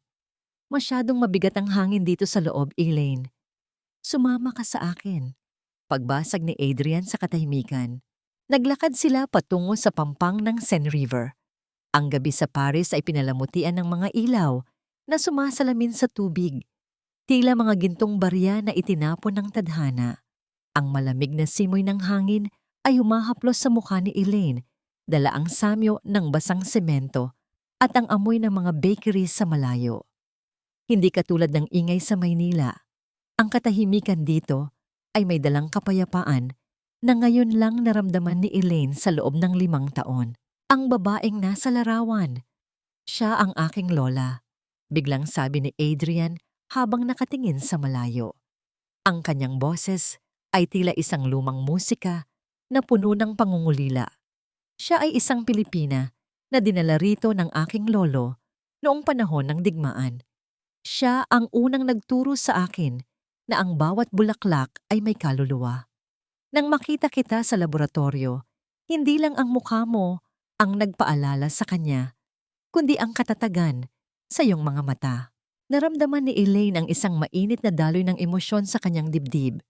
Masyadong mabigat ang hangin dito sa loob, Elaine. Sumama ka sa akin. Pagbasag ni Adrian sa katahimikan, naglakad sila patungo sa pampang ng Seine River. Ang gabi sa Paris ay pinalamutian ng mga ilaw na sumasalamin sa tubig, tila mga gintong barya na itinapon ng tadhana. Ang malamig na simoy ng hangin ay humahaplos sa mukha ni Elaine, dala ang samyo ng basang semento at ang amoy ng mga bakeries sa malayo. Hindi katulad ng ingay sa Maynila, ang katahimikan dito ay may dalang kapayapaan na ngayon lang naramdaman ni Elaine sa loob ng 5 taon. Ang babaeng nasa larawan. Siya ang aking lola, biglang sabi ni Adrian habang nakatingin sa malayo. Ang kanyang boses ay tila isang lumang musika na puno ng pangungulila. Siya ay isang Pilipina na dinala rito ng aking lolo noong panahon ng digmaan. Siya ang unang nagturo sa akin na ang bawat bulaklak ay may kaluluwa. Nang makita kita sa laboratorio, hindi lang ang mukha mo ang nagpaalala sa kanya, kundi ang katatagan sa iyong mga mata. Naramdaman ni Elaine ang isang mainit na daloy ng emosyon sa kanyang dibdib.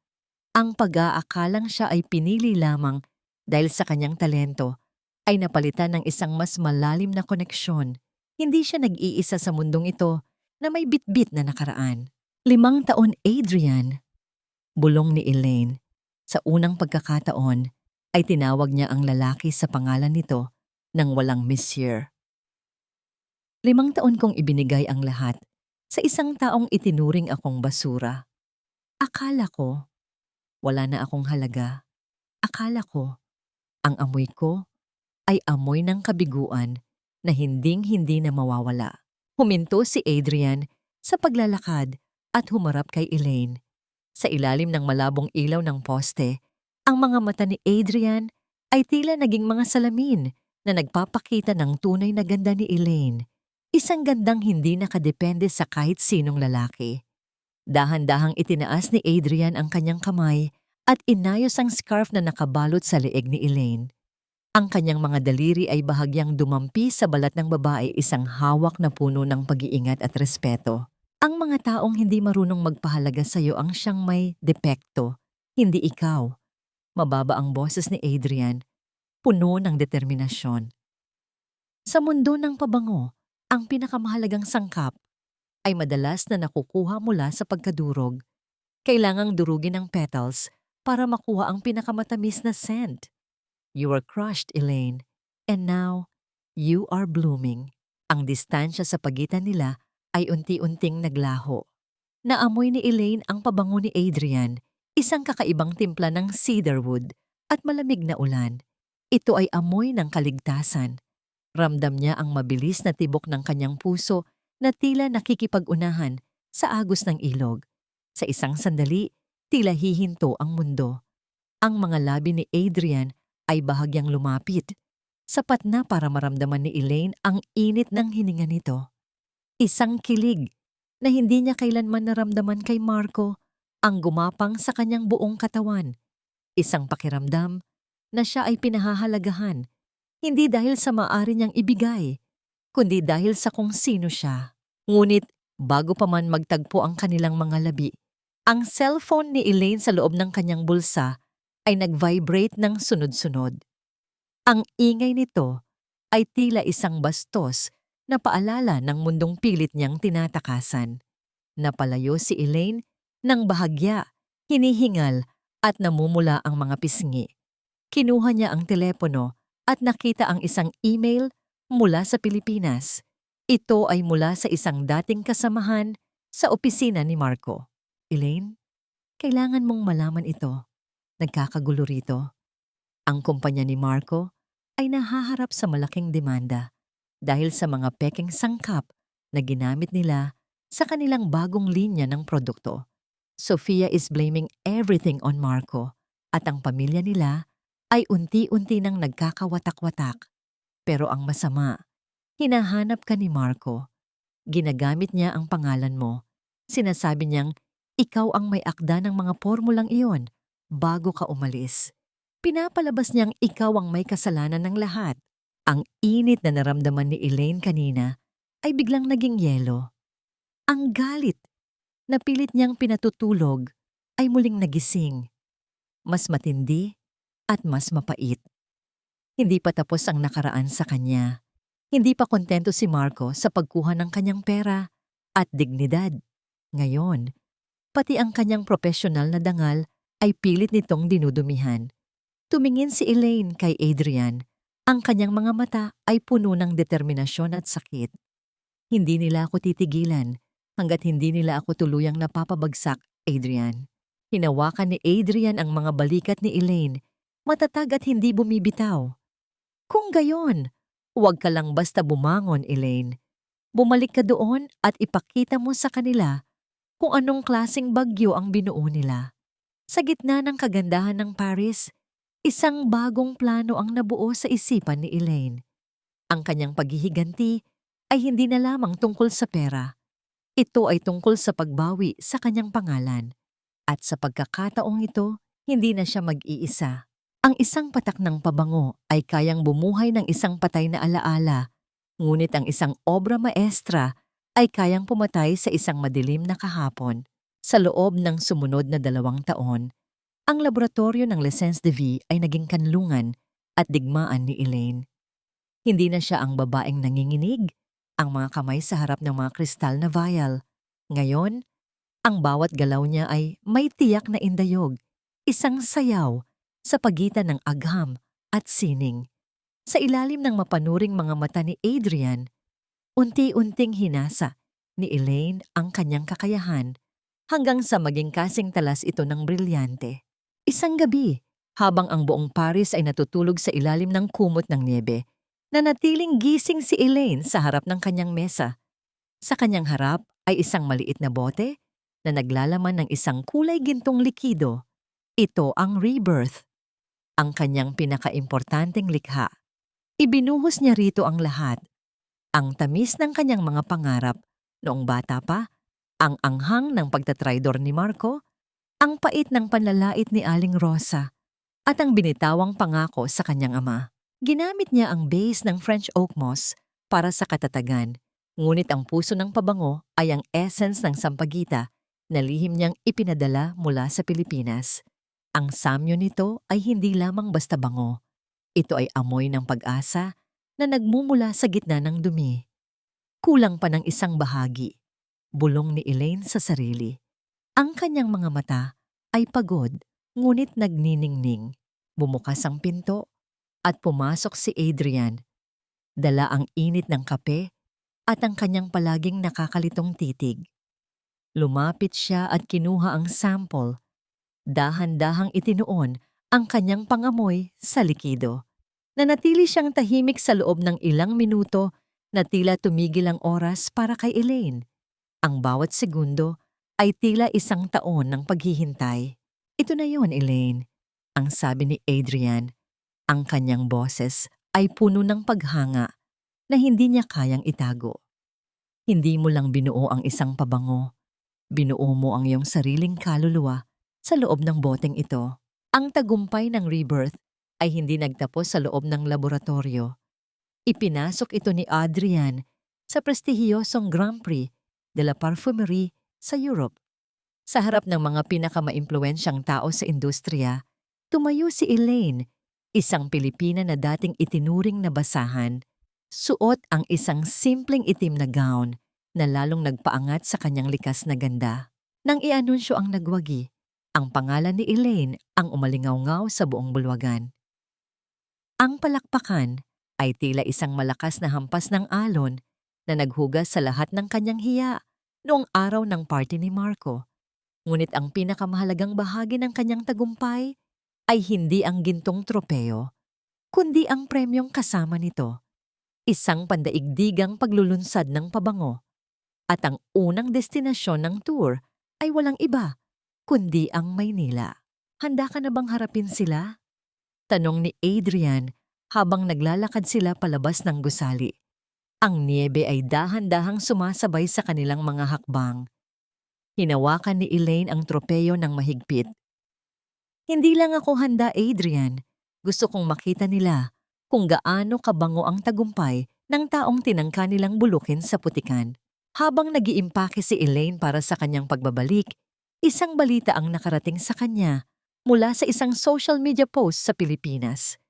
Ang pag-aakalang siya ay pinili lamang dahil sa kanyang talento ay napalitan ng isang mas malalim na koneksyon. Hindi siya nag-iisa sa mundong ito na may bitbit na nakaraan. 5 taon, Adrian, bulong ni Elaine. Sa unang pagkakataon ay tinawag niya ang lalaki sa pangalan nito nang walang monsieur. 5 taon kong ibinigay ang lahat sa isang taong itinuring akong basura. Akala ko, wala na akong halaga. Akala ko, ang amoy ko ay amoy ng kabiguan na hinding-hindi na mawawala. Huminto si Adrian sa paglalakad at humarap kay Elaine. Sa ilalim ng malabong ilaw ng poste, ang mga mata ni Adrian ay tila naging mga salamin na nagpapakita ng tunay na ganda ni Elaine. Isang gandang hindi nakadepende sa kahit sinong lalaki. Dahan-dahang itinaas ni Adrian ang kanyang kamay at inayos ang scarf na nakabalot sa leeg ni Elaine. Ang kanyang mga daliri ay bahagyang dumampi sa balat ng babae, isang hawak na puno ng pag-iingat at respeto. Ang mga taong hindi marunong magpahalaga sa iyo ang siyang may depekto, hindi ikaw. Mababa ang boses ni Adrian, puno ng determinasyon. Sa mundo ng pabango, ang pinakamahalagang sangkap ay madalas na nakukuha mula sa pagkadurog. Kailangang durugin ang petals para makuha ang pinakamatamis na scent. You were crushed, Elaine, and now you are blooming. Ang distansya sa pagitan nila ay unti-unting naglaho. Naamoy ni Elaine ang pabango ni Adrian, isang kakaibang timpla ng cedarwood at malamig na ulan. Ito ay amoy ng kaligtasan. Ramdam niya ang mabilis na tibok ng kanyang puso na tila nakikipag-unahan sa agos ng ilog. Sa isang sandali, tila hihinto ang mundo. Ang mga labi ni Adrian ay bahagyang lumapit, sapat na para maramdaman ni Elaine ang init ng hininga nito. Isang kilig na hindi niya kailanman naramdaman kay Marco ang gumapang sa kanyang buong katawan. Isang pakiramdam na siya ay pinahahalagahan, hindi dahil sa maaari niyang ibigay, kundi dahil sa kung sino siya. Ngunit bago pa man magtagpo ang kanilang mga labi, ang cellphone ni Elaine sa loob ng kanyang bulsa ay nag-vibrate ng sunod-sunod. Ang ingay nito ay tila isang bastos na paalala ng mundong pilit niyang tinatakasan. Napalayo si Elaine ng bahagya, hinihingal at namumula ang mga pisngi. Kinuha niya ang telepono at nakita ang isang email mula sa Pilipinas. Ito ay mula sa isang dating kasamahan sa opisina ni Marco. Elaine, kailangan mong malaman ito. Nagkakagulo rito. Ang kumpanya ni Marco ay nahaharap sa malaking demanda dahil sa mga pekeng sangkap na ginamit nila sa kanilang bagong linya ng produkto. Sofia is blaming everything on Marco at ang pamilya nila ay unti-unti nang nagkakawatak-watak. Pero ang masama, hinahanap ka ni Marco. Ginagamit niya ang pangalan mo. Sinasabi niyang ikaw ang may akda ng mga formulang iyon bago ka umalis. Pinapalabas niyang ikaw ang may kasalanan ng lahat. Ang init na naramdaman ni Elaine kanina ay biglang naging yelo. Ang galit na pilit niyang pinatutulog ay muling nagising. Mas matindi at mas mapait. Hindi pa tapos ang nakaraan sa kanya. Hindi pa kontento si Marco sa pagkuha ng kanyang pera at dignidad. Ngayon, pati ang kanyang profesional na dangal ay pilit nitong dinudumihan. Tumingin si Elaine kay Adrian. Ang kanyang mga mata ay puno ng determinasyon at sakit. Hindi nila ako titigilan hanggat hindi nila ako tuluyang napapabagsak, Adrian. Hinawakan ni Adrian ang mga balikat ni Elaine, matatag at hindi bumibitaw. Kung gayon, huwag ka lang basta bumangon, Elaine. Bumalik ka doon at ipakita mo sa kanila kung anong klaseng bagyo ang binuo nila. Sa gitna ng kagandahan ng Paris, isang bagong plano ang nabuo sa isipan ni Elaine. Ang kanyang paghihiganti ay hindi na lamang tungkol sa pera. Ito ay tungkol sa pagbawi sa kanyang pangalan. At sa pagkakataong ito, hindi na siya mag-iisa. Ang isang patak ng pabango ay kayang bumuhay ng isang patay na alaala, ngunit ang isang obra maestra ay kayang pumatay sa isang madilim na kahapon. Sa loob ng sumunod na 2 taon, ang laboratorio ng L'Essence de Vie ay naging kanlungan at digmaan ni Elaine. Hindi na siya ang babaeng nanginginig, ang mga kamay sa harap ng mga kristal na vial. Ngayon, ang bawat galaw niya ay may tiyak na indayog, isang sayaw sa pagitan ng agham at sining. Sa ilalim ng mapanuring mga mata ni Adrian, unti-unting hinasa ni Elaine ang kanyang kakayahan hanggang sa maging kasing talas ito ng brilyante. Isang gabi, habang ang buong Paris ay natutulog sa ilalim ng kumot ng niebe, Nanatiling gising si Elaine sa harap ng kanyang mesa. Sa kanyang harap ay isang maliit na bote na naglalaman ng isang kulay gintong likido. Ito ang Rebirth, ang kanyang pinakaimportanteng likha. Ibinuhos niya rito ang lahat. Ang tamis ng kanyang mga pangarap noong bata pa, ang anghang ng pagtatraydor ni Marco, ang pait ng panlalait ni Aling Rosa, at ang binitawang pangako sa kanyang ama. Ginamit niya ang base ng French oak moss para sa katatagan, ngunit ang puso ng pabango ay ang essence ng sampagita na lihim niyang ipinadala mula sa Pilipinas. Ang samyo nito ay hindi lamang basta bango. Ito ay amoy ng pag-asa na nagmumula sa gitna ng dumi. Kulang pa ng isang bahagi. Bulong ni Elaine sa sarili. Ang kanyang mga mata ay pagod, ngunit nagniningning. Bumukas ang pinto at pumasok si Adrian. Dala ang init ng kape at ang kanyang palaging nakakalitong titig. Lumapit siya at kinuha ang sample. Dahan-dahang itinuon ang kanyang pangamoy sa likido. Nanatili siyang tahimik sa loob ng ilang minuto na tila tumigil ang oras para kay Elaine. Ang bawat segundo ay tila isang taon ng paghihintay. Ito na yon, Elaine, ang sabi ni Adrian. Ang kanyang boses ay puno ng paghanga na hindi niya kayang itago. Hindi mo lang binuo ang isang pabango. Binuo mo ang iyong sariling kaluluwa sa loob ng boteng ito. Ang tagumpay ng Rebirth ay hindi nagtapos sa loob ng laboratorio. Ipinasok ito ni Adrian sa prestihiyosong Grand Prix de la Parfumerie sa Europe. Sa harap ng mga pinakamaimpluwensyang tao sa industriya, tumayo si Elaine, isang Pilipina na dating itinuring na basahan. Suot ang isang simpleng itim na gown na lalong nagpaangat sa kanyang likas na ganda. Nang ianunsyo ang nagwagi, ang pangalan ni Elaine ang umalingaw-ngaw sa buong bulwagan. Ang palakpakan ay tila isang malakas na hampas ng alon na naghugas sa lahat ng kanyang hiya noong araw ng party ni Marco. Ngunit ang pinakamahalagang bahagi ng kanyang tagumpay ay hindi ang gintong tropeo, kundi ang premyong kasama nito. Isang pandaigdigang paglulunsad ng pabango. At ang unang destinasyon ng tour ay walang iba, kundi ang Maynila. Handa ka na bang harapin sila? Tanong ni Adrian habang naglalakad sila palabas ng gusali. Ang niebe ay dahan-dahang sumasabay sa kanilang mga hakbang. Hinawakan ni Elaine ang tropeyo ng mahigpit. Hindi lang ako handa, Adrian. Gusto kong makita nila kung gaano kabango ang tagumpay ng taong tinangka nilang bulukin sa putikan. Habang nag-iimpake si Elaine para sa kanyang pagbabalik, isang balita ang nakarating sa kanya mula sa isang social media post sa Pilipinas.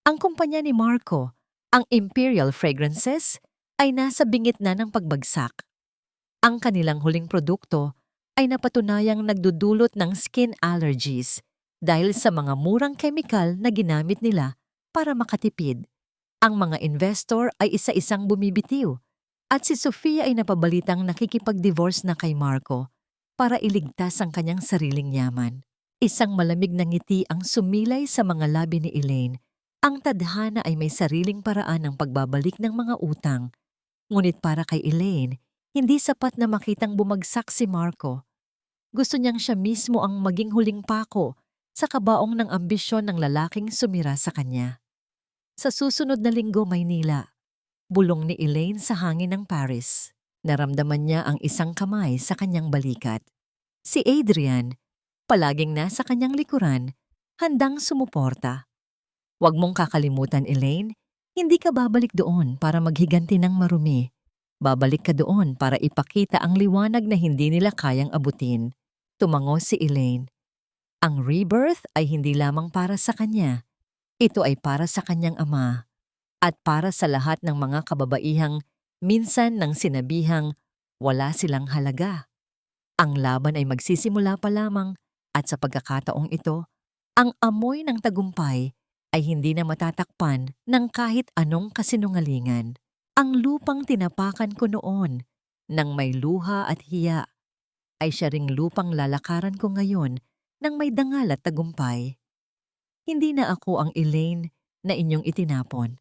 Ang kumpanya ni Marco, ang Imperial Fragrances, ay nasa bingit na ng pagbagsak. Ang kanilang huling produkto ay napatunayang nagdudulot ng skin allergies dahil sa mga murang kemikal na ginamit nila para makatipid. Ang mga investor ay isa-isang bumibitiw at si Sofia ay napabalitang nakikipag-divorce na kay Marco para iligtas ang kanyang sariling yaman. Isang malamig na ngiti ang sumilay sa mga labi ni Elaine. Ang tadhana ay may sariling paraan ng pagbabalik ng mga utang. Ngunit para kay Elaine, hindi sapat na makitang bumagsak si Marco. Gusto niyang siya mismo ang maging huling pako sa kabaong ng ambisyon ng lalaking sumira sa kanya. Sa susunod na linggo, Maynila. Bulong ni Elaine sa hangin ng Paris. Naramdaman niya ang isang kamay sa kanyang balikat. Si Adrian, palaging nasa kanyang likuran, handang sumuporta. Huwag mong kakalimutan, Elaine, hindi ka babalik doon para maghiganti ng marumi. Babalik ka doon para ipakita ang liwanag na hindi nila kayang abutin. Tumango si Elaine. Ang Rebirth ay hindi lamang para sa kanya. Ito ay para sa kanyang ama. At para sa lahat ng mga kababaihang minsan nang sinabihang wala silang halaga. Ang laban ay magsisimula pa lamang at sa pagkakataong ito, ang amoy ng tagumpay ay hindi na matatakpan ng kahit anong kasinungalingan. Ang lupang tinapakan ko noon nang may luha at hiya ay siya ring lupang lalakaran ko ngayon nang may dangal at tagumpay. Hindi na ako ang Elaine na inyong itinapon.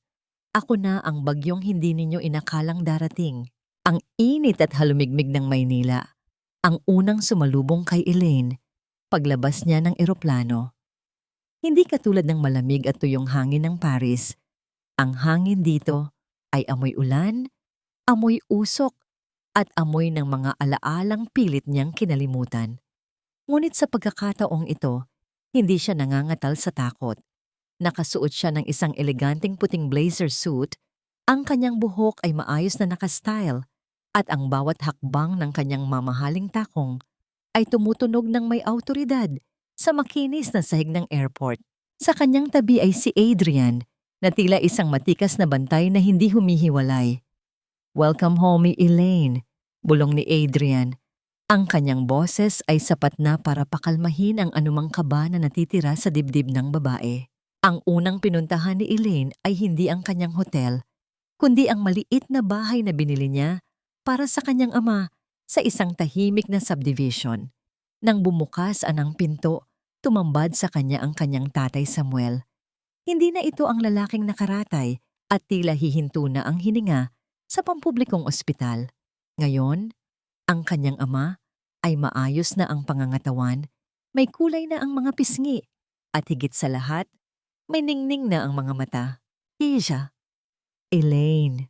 Ako na ang bagyong hindi ninyo inakalang darating. Ang init at halumigmig ng Maynila. Ang unang sumalubong kay Elaine paglabas niya ng eroplano. Hindi katulad ng malamig at tuyong hangin ng Paris. Ang hangin dito ay amoy ulan, amoy usok, at amoy ng mga alaalang pilit niyang kinalimutan. Ngunit sa pagkakataong ito, hindi siya nangangatal sa takot. Nakasuot siya ng isang eleganteng puting blazer suit, ang kanyang buhok ay maayos na nakastyle, at ang bawat hakbang ng kanyang mamahaling takong ay tumutunog ng may awtoridad sa makinis na sahig ng airport. Sa kanyang tabi ay si Adrian, na tila isang matikas na bantay na hindi humihiwalay. "Welcome home, Elaine," bulong ni Adrian. Ang kanyang boses ay sapat na para pakalmahin ang anumang kaba na natitira sa dibdib ng babae. Ang unang pinuntahan ni Elaine ay hindi ang kanyang hotel, kundi ang maliit na bahay na binili niya para sa kanyang ama sa isang tahimik na subdivision. Nang bumukas ang pinto, tumambad sa kanya ang kanyang tatay Samuel. Hindi na ito ang lalaking nakaratay at tila hihinto na ang hininga sa pampublikong ospital. Ngayon, ang kanyang ama ay maayos na ang pangangatawan, may kulay na ang mga pisngi, at higit sa lahat, may ningning na ang mga mata. "Keisha." "Elaine."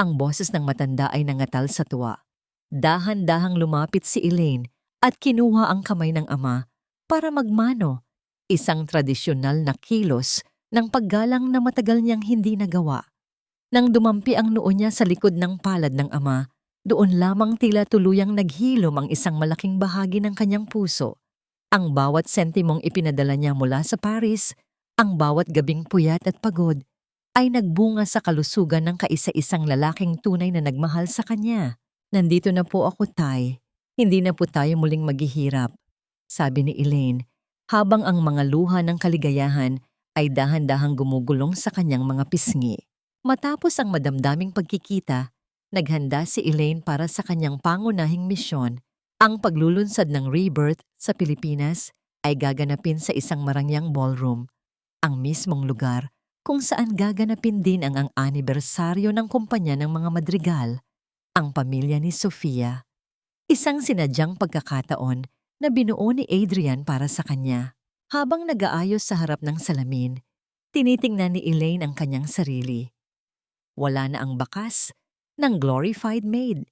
Ang boses ng matanda ay nangatal sa tuwa. Dahan-dahang lumapit si Elaine at kinuha ang kamay ng ama para magmano, isang tradisyonal na kilos ng paggalang na matagal niyang hindi nagawa. Nang dumampi ang noo niya sa likod ng palad ng ama, doon lamang tila tuluyang naghilom ang isang malaking bahagi ng kanyang puso. Ang bawat sentimong ipinadala niya mula sa Paris, ang bawat gabing puyat at pagod, ay nagbunga sa kalusugan ng kaisa-isang lalaking tunay na nagmahal sa kanya. "Nandito na po ako, Tay. Hindi na po tayo muling maghihirap," sabi ni Elaine, habang ang mga luha ng kaligayahan ay dahan-dahang gumugulong sa kanyang mga pisngi. Matapos ang madamdaming pagkikita, naghanda si Elaine para sa kanyang pangunahing misyon. Ang paglulunsad ng Rebirth sa Pilipinas ay gaganapin sa isang marangyang ballroom, ang mismong lugar kung saan gaganapin din ang anibersaryo ng kumpanya ng mga madrigal, ang pamilya ni Sofia. Isang sinadyang pagkakataon na binuo ni Adrian para sa kanya. Habang nag-aayos sa harap ng salamin, tinitingnan ni Elaine ang kanyang sarili. Wala na ang bakas ng glorified maid.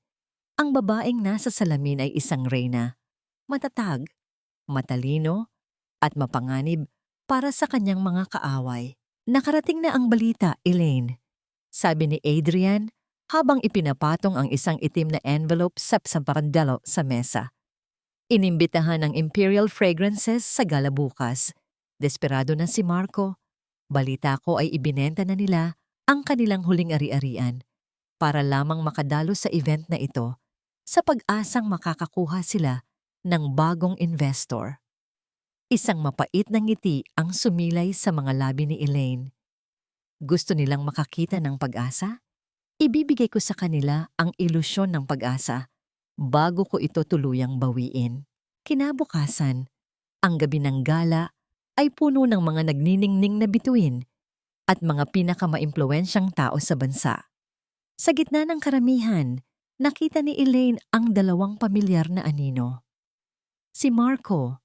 Ang babaeng nasa salamin ay isang reyna, matatag, matalino, at mapanganib para sa kanyang mga kaaway. "Nakarating na ang balita, Elaine," sabi ni Adrian habang ipinapatong ang isang itim na envelope sa parandalo sa mesa. Inimbitahan ng Imperial Fragrances sa gala bukas. Desperado na si Marco. Balita ko ay ibinenta na nila ang kanilang huling ari-arian para lamang makadalo sa event na ito sa pag-asang makakakuha sila ng bagong investor. Isang mapait na ngiti ang sumilay sa mga labi ni Elaine. Gusto nilang makakita ng pag-asa? Ibibigay ko sa kanila ang ilusyon ng pag-asa bago ko ito tuluyang bawiin. Kinabukasan, ang gabi ng gala ay puno ng mga nagniningning na bituin at mga pinakamaimpluwensyang tao sa bansa. Sa gitna ng karamihan, nakita ni Elaine ang dalawang pamilyar na anino. Si Marco,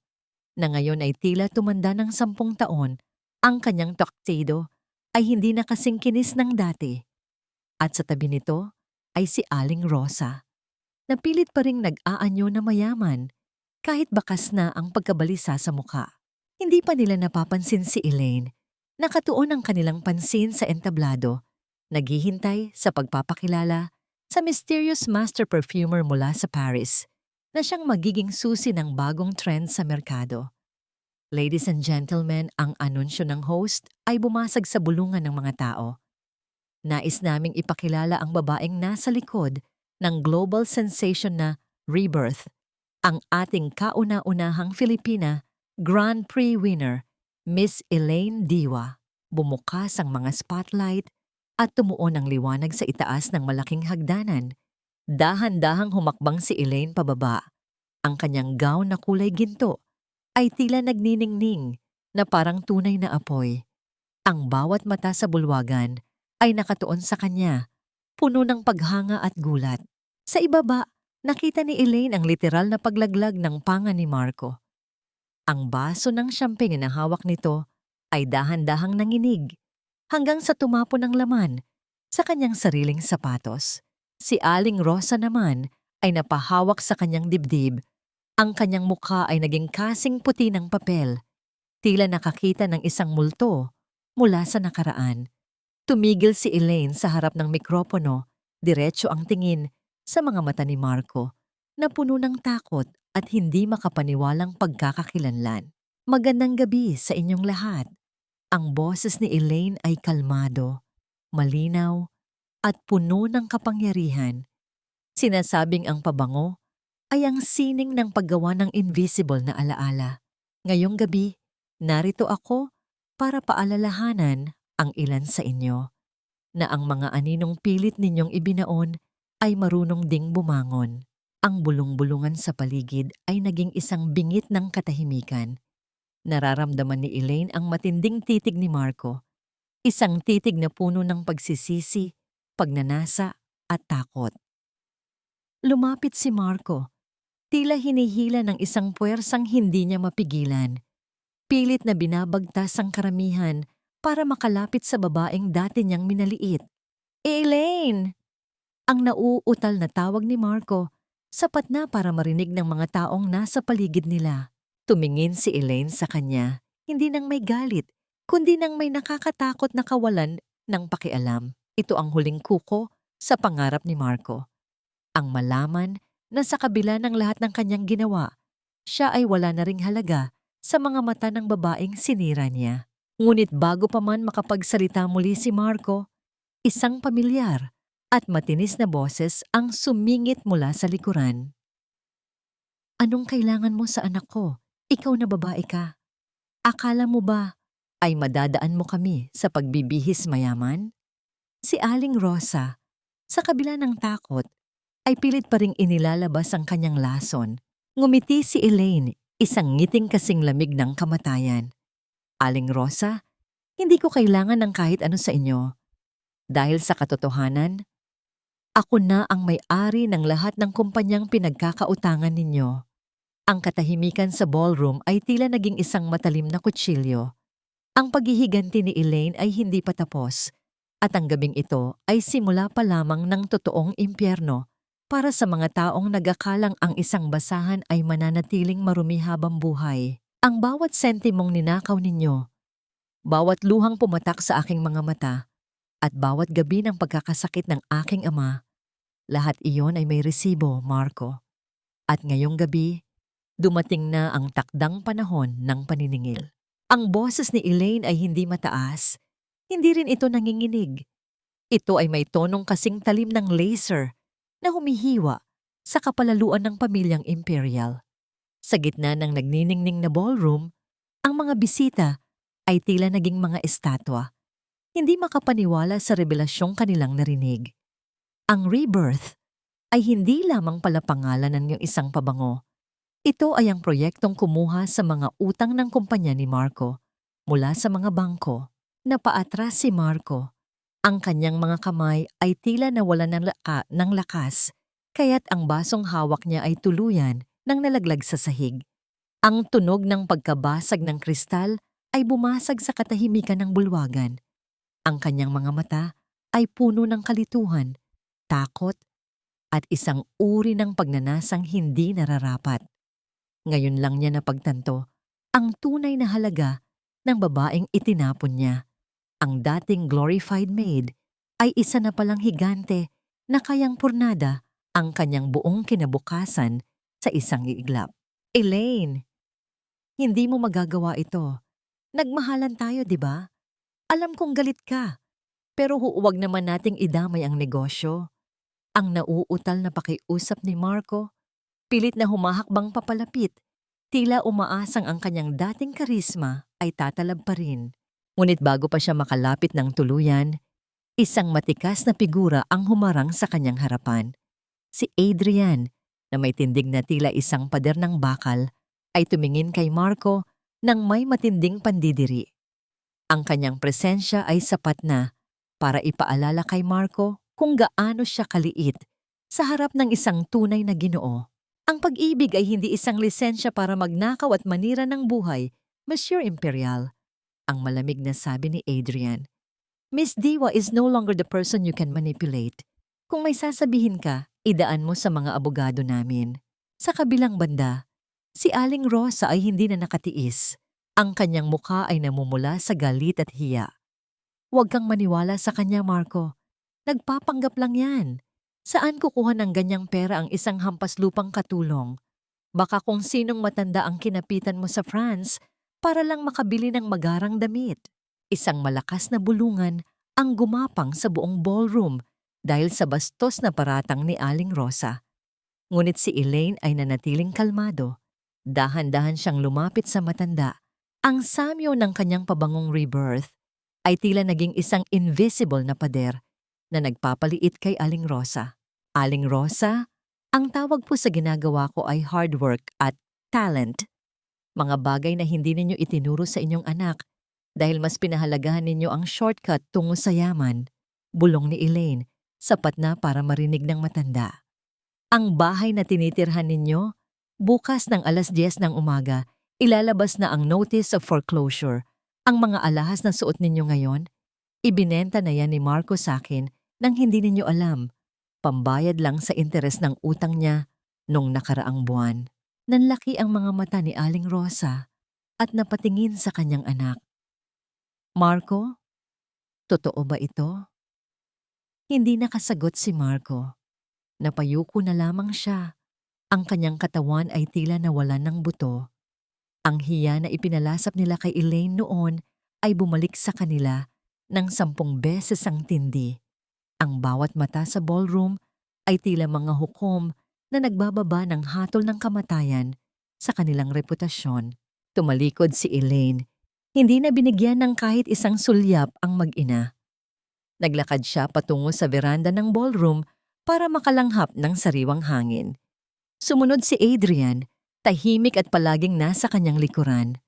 na ngayon ay tila tumanda ng 10 taon, ang kanyang tuxedo ay hindi na kasing kinis ng dati. At sa tabi nito ay si Aling Rosa, na pilit pa ring nag-aanyo na mayaman kahit bakas na ang pagkabalisa sa mukha. Hindi pa nila napapansin si Elaine. Nakatuon ang kanilang pansin sa entablado, naghihintay sa pagpapakilala sa mysterious master perfumer mula sa Paris na siyang magiging susi ng bagong trend sa merkado. Ladies and gentlemen, ang anunsyo ng host ay bumasag sa bulungan ng mga tao. Nais naming ipakilala ang babaeng nasa likod ng global sensation na Rebirth, ang ating kauna-unahang Filipina Grand Prix winner, Miss Elaine Diwa. Bumukas ang mga spotlight at tumuon ang liwanag sa itaas ng malaking hagdanan. Dahan-dahang humakbang si Elaine pababa. Ang kanyang gown na kulay ginto ay tila nagniningning na parang tunay na apoy. Ang bawat mata sa bulwagan ay nakatuon sa kanya, puno ng paghanga at gulat. Sa ibaba, nakita ni Elaine ang literal na paglaglag ng panga ni Marco. Ang baso ng champagne na hawak nito ay dahan-dahang nanginig hanggang sa tumapon ang laman sa kanyang sariling sapatos. Si Aling Rosa naman ay napahawak sa kanyang dibdib. Ang kanyang mukha ay naging kasing puti ng papel, tila nakakita ng isang multo mula sa nakaraan. Tumigil si Elaine sa harap ng mikropono, diretso ang tingin sa mga mata ni Marco na puno ng takot at hindi makapaniwalang pagkakakilanlan. Magandang gabi sa inyong lahat. Ang boses ni Elaine ay kalmado, malinaw, at puno ng kapangyarihan. Sinasabing ang pabango ay ang sining ng paggawa ng invisible na alaala. Ngayong gabi, narito ako para paalalahanan ang ilan sa inyo na ang mga aninong pilit ninyong ibinaon ay marunong ding bumangon. Ang bulong-bulungan sa paligid ay naging isang bingit ng katahimikan. Nararamdaman ni Elaine ang matinding titig ni Marco, isang titig na puno ng pagsisisi, pagnanasa at takot. Lumapit si Marco, tila hinihila ng isang puwersang hindi niya mapigilan. Pilit na binabagtas ang karamihan para makalapit sa babaeng dati niyang minaliit. Elaine! Ang nauutal na tawag ni Marco, sapat na para marinig ng mga taong nasa paligid nila. Tumingin si Elaine sa kanya, hindi nang may galit, kundi nang may nakakatakot na kawalan ng pakialam. Ito ang huling kuko sa pangarap ni Marco. Ang malaman na sa kabila ng lahat ng kanyang ginawa, siya ay wala na ring halaga sa mga mata ng babaeng sinira niya. Ngunit bago pa man makapagsalita muli si Marco, isang pamilyar at matinis na boses ang sumingit mula sa likuran. Anong kailangan mo sa anak ko? Ikaw na babae ka. Akala mo ba ay madadaan mo kami sa pagbibihis mayaman? Si Aling Rosa, sa kabila ng takot, ay pilit pa ring inilalabas ang kanyang lason. Ngumiti si Elaine, isang ngiting kasing lamig ng kamatayan. Aling Rosa, hindi ko kailangan ng kahit ano sa inyo. Dahil sa katotohanan, ako na ang may-ari ng lahat ng kumpanyang pinagkakautangan ninyo. Ang katahimikan sa ballroom ay tila naging isang matalim na kutsilyo. Ang paghihiganti ni Elaine ay hindi pa tapos, at ang gabing ito ay simula pa lamang ng totoong impyerno para sa mga taong nagakalang ang isang basahan ay mananatiling marumi habang buhay. Ang bawat sentimong ninakaw ninyo, bawat luhang pumatak sa aking mga mata, at bawat gabi ng pagkakasakit ng aking ama, lahat iyon ay may resibo, Marco. At ngayong gabi, dumating na ang takdang panahon ng paniningil. Ang boses ni Elaine ay hindi mataas, hindi rin ito nanginginig. Ito ay may tonong kasing talim ng laser na humihiwa sa kapalaluan ng pamilyang imperial. Sa gitna ng nagniningning na ballroom, ang mga bisita ay tila naging mga estatwa, hindi makapaniwala sa revelasyong kanilang narinig. Ang rebirth ay hindi lamang pala pangalan ng iyong isang pabango. Ito ay ang proyektong kumuha sa mga utang ng kumpanya ni Marco mula sa mga bangko. Napaatras si Marco. Ang kanyang mga kamay ay tila nawalan ng lakas, kaya't ang basong hawak niya ay tuluyan nang nalaglag sa sahig. Ang tunog ng pagkabasag ng kristal ay bumasag sa katahimikan ng bulwagan. Ang kanyang mga mata ay puno ng kalituhan, takot, at isang uri ng pagnanasang hindi nararapat. Ngayon lang niya napagtanto ang tunay na halaga ng babaeng itinapon niya. Ang dating glorified maid ay isa na palang higante na kayang purnada ang kanyang buong kinabukasan sa isang iiglap. Elaine, hindi mo magagawa ito. Nagmahalan tayo, di ba? Alam kong galit ka, pero huwag naman nating idamay ang negosyo. Ang nauutal na pakiusap ni Marco, pilit na humahakbang papalapit, tila umaasang ang kanyang dating karisma ay tatalab pa rin. Ngunit bago pa siya makalapit ng tuluyan, isang matikas na figura ang humarang sa kanyang harapan. Si Adrian, na may tindig na tila isang pader ng bakal, ay tumingin kay Marco nang may matinding pandidiri. Ang kanyang presensya ay sapat na para ipaalala kay Marco kung gaano siya kaliit sa harap ng isang tunay na Ginoo. Ang pag-ibig ay hindi isang lisensya para magnakaw at manira ng buhay, Monsieur Imperial. Ang malamig na sabi ni Adrian. Miss Diwa is no longer the person you can manipulate. Kung may sasabihin ka, idaan mo sa mga abogado namin. Sa kabilang banda, si Aling Rosa ay hindi na nakatiis. Ang kanyang mukha ay namumula sa galit at hiya. Huwag kang maniwala sa kanya, Marco. Nagpapanggap lang yan. Saan kukuha ng ganyang pera ang isang hampas lupang katulong? Baka kung sinong matanda ang kinapitan mo sa France para lang makabili ng magarang damit. Isang malakas na bulungan ang gumapang sa buong ballroom dahil sa bastos na paratang ni Aling Rosa. Ngunit si Elaine ay nanatiling kalmado. Dahan-dahan siyang lumapit sa matanda. Ang samyo ng kanyang pabangong rebirth ay tila naging isang invisible na pader na nagpapaliit kay Aling Rosa. Aling Rosa, ang tawag po sa ginagawa ko ay hard work at talent. Mga bagay na hindi ninyo itinuro sa inyong anak dahil mas pinahalagahan ninyo ang shortcut tungo sa yaman. Bulong ni Elaine, sapat na para marinig ng matanda. Ang bahay na tinitirhan ninyo, bukas ng 10:00 ng umaga, ilalabas na ang notice of foreclosure. Ang mga alahas na suot ninyo ngayon, ibinenta na yan ni Marco sa akin nang hindi ninyo alam. Pambayad lang sa interes ng utang niya nung nakaraang buwan. Nanlaki ang mga mata ni Aling Rosa at napatingin sa kanyang anak. Marco, totoo ba ito? Hindi nakasagot si Marco. Napayuko na lamang siya. Ang kanyang katawan ay tila nawalan ng buto. Ang hiya na ipinalasap nila kay Elaine noon ay bumalik sa kanila ng 10 beses ang tindi. Ang bawat mata sa ballroom ay tila mga hukom na nagbababa ng hatol ng kamatayan sa kanilang reputasyon. Tumalikod si Elaine. Hindi na binigyan ng kahit isang sulyap ang mag-ina. Naglakad siya patungo sa veranda ng ballroom para makalanghap ng sariwang hangin. Sumunod si Adrian, tahimik at palaging nasa kanyang likuran.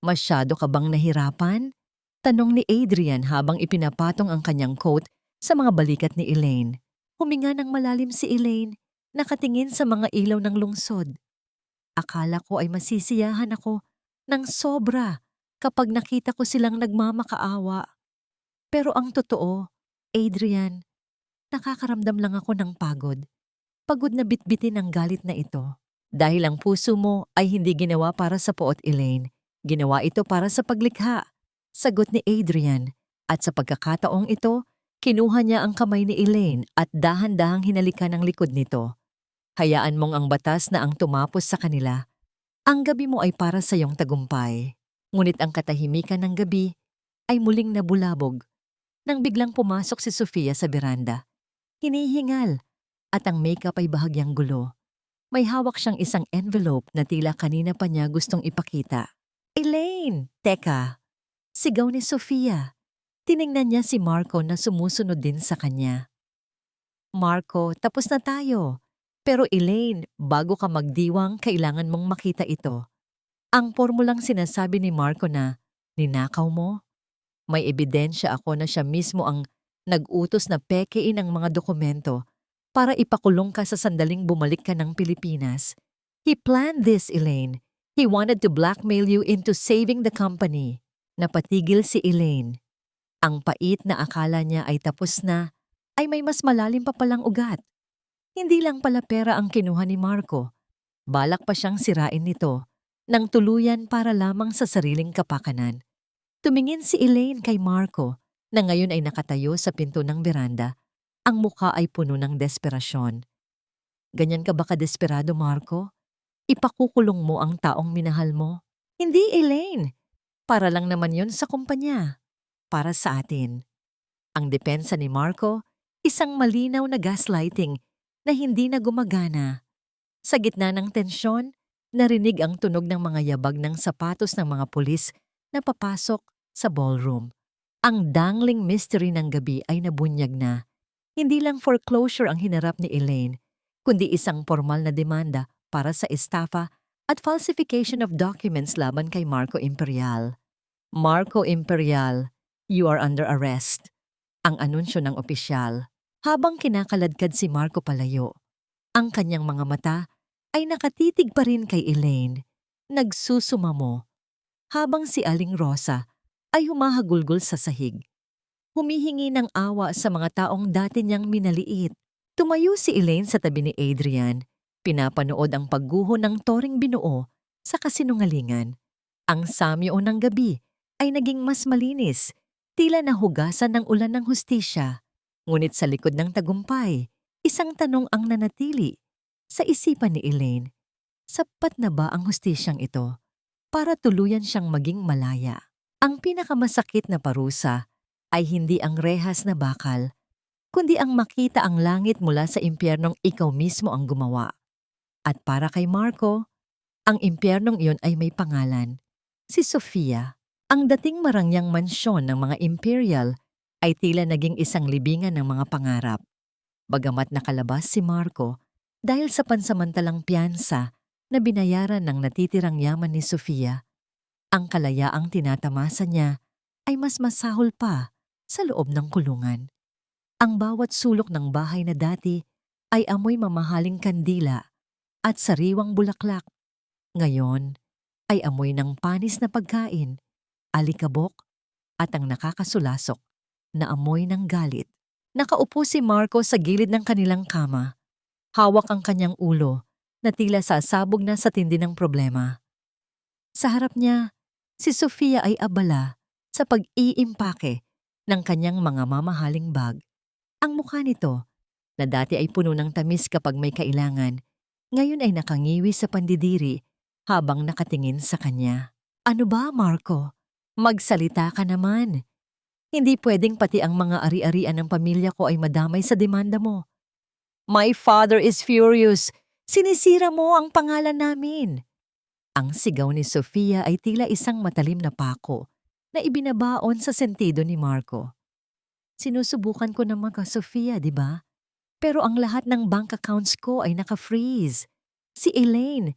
Masyado ka bang nahirapan? Tanong ni Adrian habang ipinapatong ang kanyang coat sa mga balikat ni Elaine. Huminga ng malalim si Elaine, nakatingin sa mga ilaw ng lungsod. Akala ko ay masisiyahan ako ng sobra kapag nakita ko silang nagmamakaawa. Pero ang totoo, Adrian, nakakaramdam lang ako ng pagod. Pagod na bitbitin ang galit na ito. Dahil ang puso mo ay hindi ginawa para sa poot, Elaine. Ginawa ito para sa paglikha. Sagot ni Adrian. At sa pagkakataong ito, kinuha niya ang kamay ni Elaine at dahan-dahang hinalikan ang likod nito. Hayaan mong ang batas na ang tumapos sa kanila. Ang gabi mo ay para sa iyong tagumpay. Ngunit ang katahimikan ng gabi ay muling nabulabog nang biglang pumasok si Sofia sa beranda. Hinihingal at ang makeup ay bahagyang gulo. May hawak siyang isang envelope na tila kanina pa niya gustong ipakita. Elaine! Teka! Sigaw ni Sofia. Tiningnan niya si Marco na sumusunod din sa kanya. Marco, tapos na tayo. Pero Elaine, bago ka magdiwang, kailangan mong makita ito. Ang formulang sinasabi ni Marco na, ninakaw mo? May ebidensya ako na siya mismo ang nag-utos na pekein ang mga dokumento para ipakulong ka sa sandaling bumalik ka ng Pilipinas. He planned this, Elaine. He wanted to blackmail you into saving the company. Napatigil si Elaine. Ang pait na akala niya ay tapos na, ay may mas malalim pa palang ugat. Hindi lang pala pera ang kinuha ni Marco. Balak pa siyang sirain nito, nang tuluyan para lamang sa sariling kapakanan. Tumingin si Elaine kay Marco, na ngayon ay nakatayo sa pinto ng beranda. Ang mukha ay puno ng desperasyon. Ganyan ka ba kadesperado, Marco? Ipakukulong mo ang taong minahal mo? Hindi, Elaine. Para lang naman yon sa kumpanya. Para sa atin. Ang depensa ni Marco, isang malinaw na gaslighting na hindi na gumagana. Sa gitna ng tensyon, narinig ang tunog ng mga yabag ng sapatos ng mga pulis na papasok sa ballroom. Ang dangling mystery ng gabi ay nabunyag na. Hindi lang foreclosure ang hinarap ni Elaine, kundi isang formal na demanda para sa estafa at falsification of documents laban kay Marco Imperial. Marco Imperial, you are under arrest. ang anunsyo ng opisyal. Habang kinakaladkad si Marco palayo, ang kanyang mga mata ay nakatitig pa rin kay Elaine, nagsusumamo, habang si Aling Rosa ay humahagulgol sa sahig. Humihingi ng awa sa mga taong dati niyang minaliit. Tumayo si Elaine sa tabi ni Adrian, pinapanood ang pagguho ng toring binuo sa kasinungalingan. Ang samyo ng gabi ay naging mas malinis, tila nahugasan ng ulan ng hustisya. Ngunit sa likod ng tagumpay, isang tanong ang nanatili sa isipan ni Elaine. Sapat na ba ang hustisyang ito para tuluyan siyang maging malaya? Ang pinakamasakit na parusa ay hindi ang rehas na bakal, kundi ang makita ang langit mula sa impyernong ikaw mismo ang gumawa. At para kay Marco, ang impyernong iyon ay may pangalan. Si Sofia. Ang dating marangyang mansyon ng mga imperial ay tila naging isang libingan ng mga pangarap. Bagamat nakalabas si Marco dahil sa pansamantalang piyansa na binayaran ng natitirang yaman ni Sofia, ang kalayaang tinatamasa niya ay mas masahol pa sa loob ng kulungan. Ang bawat sulok ng bahay na dati ay amoy mamahaling kandila at sariwang bulaklak. Ngayon ay amoy ng panis na pagkain, alikabok at ang nakakasulasok na amoy ng galit. Nakaupo si Marco sa gilid ng kanilang kama. Hawak ang kanyang ulo na tila sasabog na sa tindi ng problema. Sa harap niya, si Sofia ay abala sa pag-iimpake ng kanyang mga mamahaling bag. Ang mukha nito, na dati ay puno ng tamis kapag may kailangan, ngayon ay nakangiwi sa pandidiri habang nakatingin sa kanya. Ano ba, Marco? Magsalita ka naman. Hindi pwedeng pati ang mga ari-arian ng pamilya ko ay madamay sa demanda mo. My father is furious. Sinisira mo ang pangalan namin. Ang sigaw ni Sofia ay tila isang matalim na pako na ibinabaon sa sentido ni Marco. Sinusubukan ko naman ka, Sofia, di ba? Pero ang lahat ng bank accounts ko ay naka-freeze. Si Elaine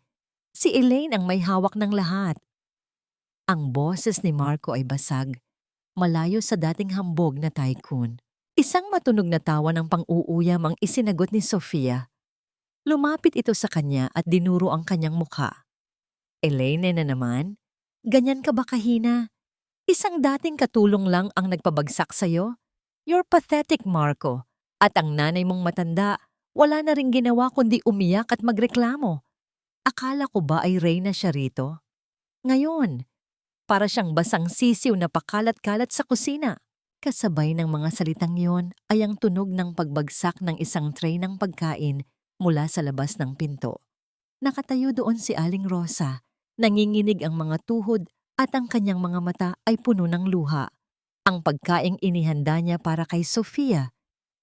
ang may hawak ng lahat. Ang boses ni Marco ay basag, malayo sa dating hambog na tycoon. Isang matunog na tawa ng pang-uuyam ang isinagot ni Sofia. Lumapit ito sa kanya at dinuro ang kanyang mukha. Elaine na naman? Ganyan ka ba kahina? Isang dating katulong lang ang nagpabagsak sa'yo? You're pathetic, Marco. At ang nanay mong matanda, wala na ring ginawa kundi umiyak at magreklamo. Akala ko ba ay reyna siya rito? Ngayon, para siyang basang sisiw na pakalat-kalat sa kusina. Kasabay ng mga salitang yon ay ang tunog ng pagbagsak ng isang tray ng pagkain mula sa labas ng pinto. Nakatayo doon si Aling Rosa, nanginginig ang mga tuhod at ang kanyang mga mata ay puno ng luha. Ang pagkaing inihanda niya para kay Sofia,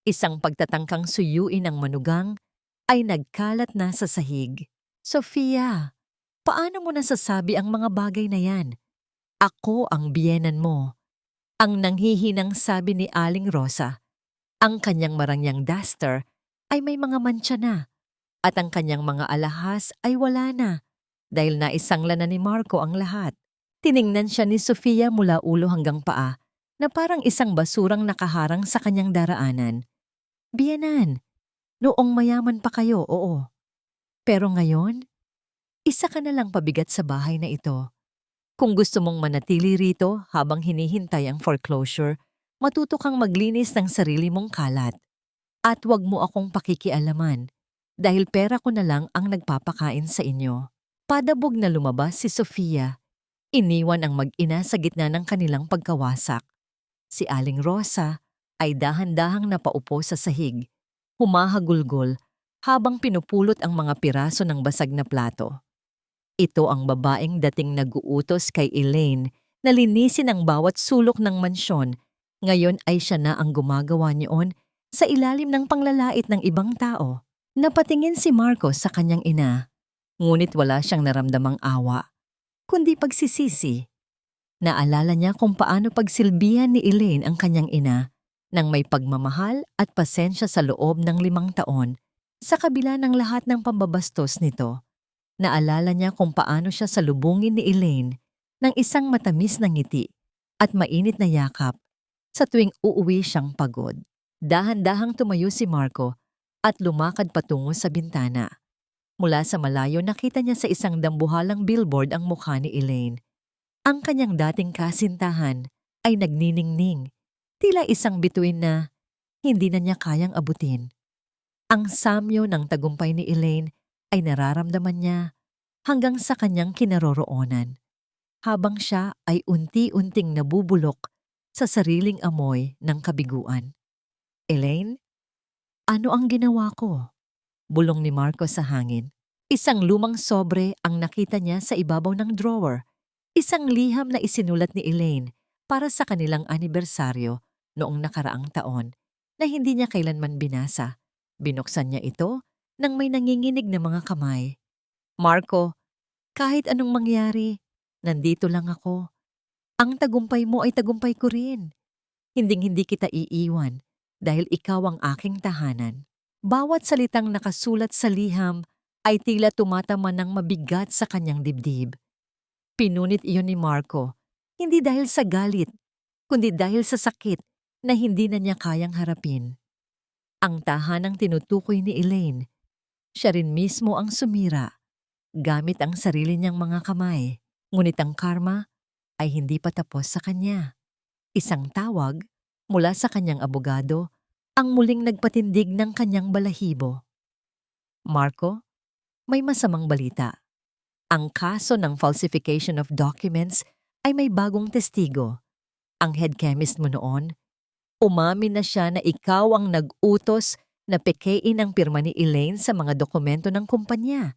isang pagtatangkang suyuin ng manugang, ay nagkalat na sa sahig. Sofia, paano mo nasasabi ang mga bagay na yan? Ako ang biyenan mo. Ang nanghihinang sabi ni Aling Rosa. Ang kanyang marangyang duster ay may mga mantsa na at ang kanyang mga alahas ay wala na dahil naisangla na ni Marco ang lahat. Tiningnan siya ni Sofia mula ulo hanggang paa na parang isang basurang nakaharang sa kanyang daraanan. Biyenan, noong mayaman pa kayo, oo. Pero ngayon, isa ka na lang pabigat sa bahay na ito. Kung gusto mong manatili rito habang hinihintay ang foreclosure, matuto kang maglinis ng sarili mong kalat. At huwag mo akong pakikialaman dahil pera ko na lang ang nagpapakain sa inyo. Padabog na lumabas si Sofia. Iniwan ang mag-ina sa gitna ng kanilang pagkawasak. Si Aling Rosa ay dahan-dahang napaupo sa sahig, humahagulgol habang pinupulot ang mga piraso ng basag na plato. Ito ang babaeng dating nag-uutos kay Elaine na linisin ang bawat sulok ng mansyon. Ngayon ay siya na ang gumagawa niyon sa ilalim ng panglalait ng ibang tao. Napatingin si Marco sa kanyang ina, ngunit wala siyang naramdamang awa, kundi pagsisisi. Naalala niya kung paano pagsilbihan ni Elaine ang kanyang ina nang may pagmamahal at pasensya sa loob ng 5 taon sa kabila ng lahat ng pambabastos nito. Naalala niya kung paano siya salubungin ni Elaine ng isang matamis na ngiti at mainit na yakap Sa tuwing uuwi siyang pagod, dahan-dahang tumayo si Marco at lumakad patungo sa bintana. Mula sa malayo nakita niya sa isang dambuhalang billboard ang mukha ni Elaine. Ang kanyang dating kasintahan ay nagniningning, tila isang bituin na hindi na niya kayang abutin. Ang samyo ng tagumpay ni Elaine ay nararamdaman niya hanggang sa kanyang kinaroroonan, habang siya ay unti-unting nabubulok sa sariling amoy ng kabiguan. "Elaine, ano ang ginawa ko?" Bulong ni Marco sa hangin. Isang lumang sobre ang nakita niya sa ibabaw ng drawer. Isang liham na isinulat ni Elaine para sa kanilang anibersaryo noong nakaraang taon na hindi niya kailanman binasa. Binuksan niya ito nang may nanginginig na mga kamay. "Marco, kahit anong mangyari, nandito lang ako. Ang tagumpay mo ay tagumpay ko rin. Hinding-hindi kita iiwan dahil ikaw ang aking tahanan." Bawat salitang nakasulat sa liham ay tila tumatama ng mabigat sa kanyang dibdib. Pinunit iyon ni Marco, hindi dahil sa galit, kundi dahil sa sakit na hindi na niya kayang harapin. Ang tahanang tinutukoy ni Elaine, siya rin mismo ang sumira, gamit ang sarili niyang mga kamay. Ngunit ang karma ay hindi pa tapos sa kanya. Isang tawag mula sa kanyang abogado ang muling nagpatindig ng kanyang balahibo. "Marco, may masamang balita. Ang kaso ng falsification of documents ay may bagong testigo. Ang head chemist mo noon, umamin na siya na ikaw ang nag-utos na pekein ang pirma ni Elaine sa mga dokumento ng kumpanya.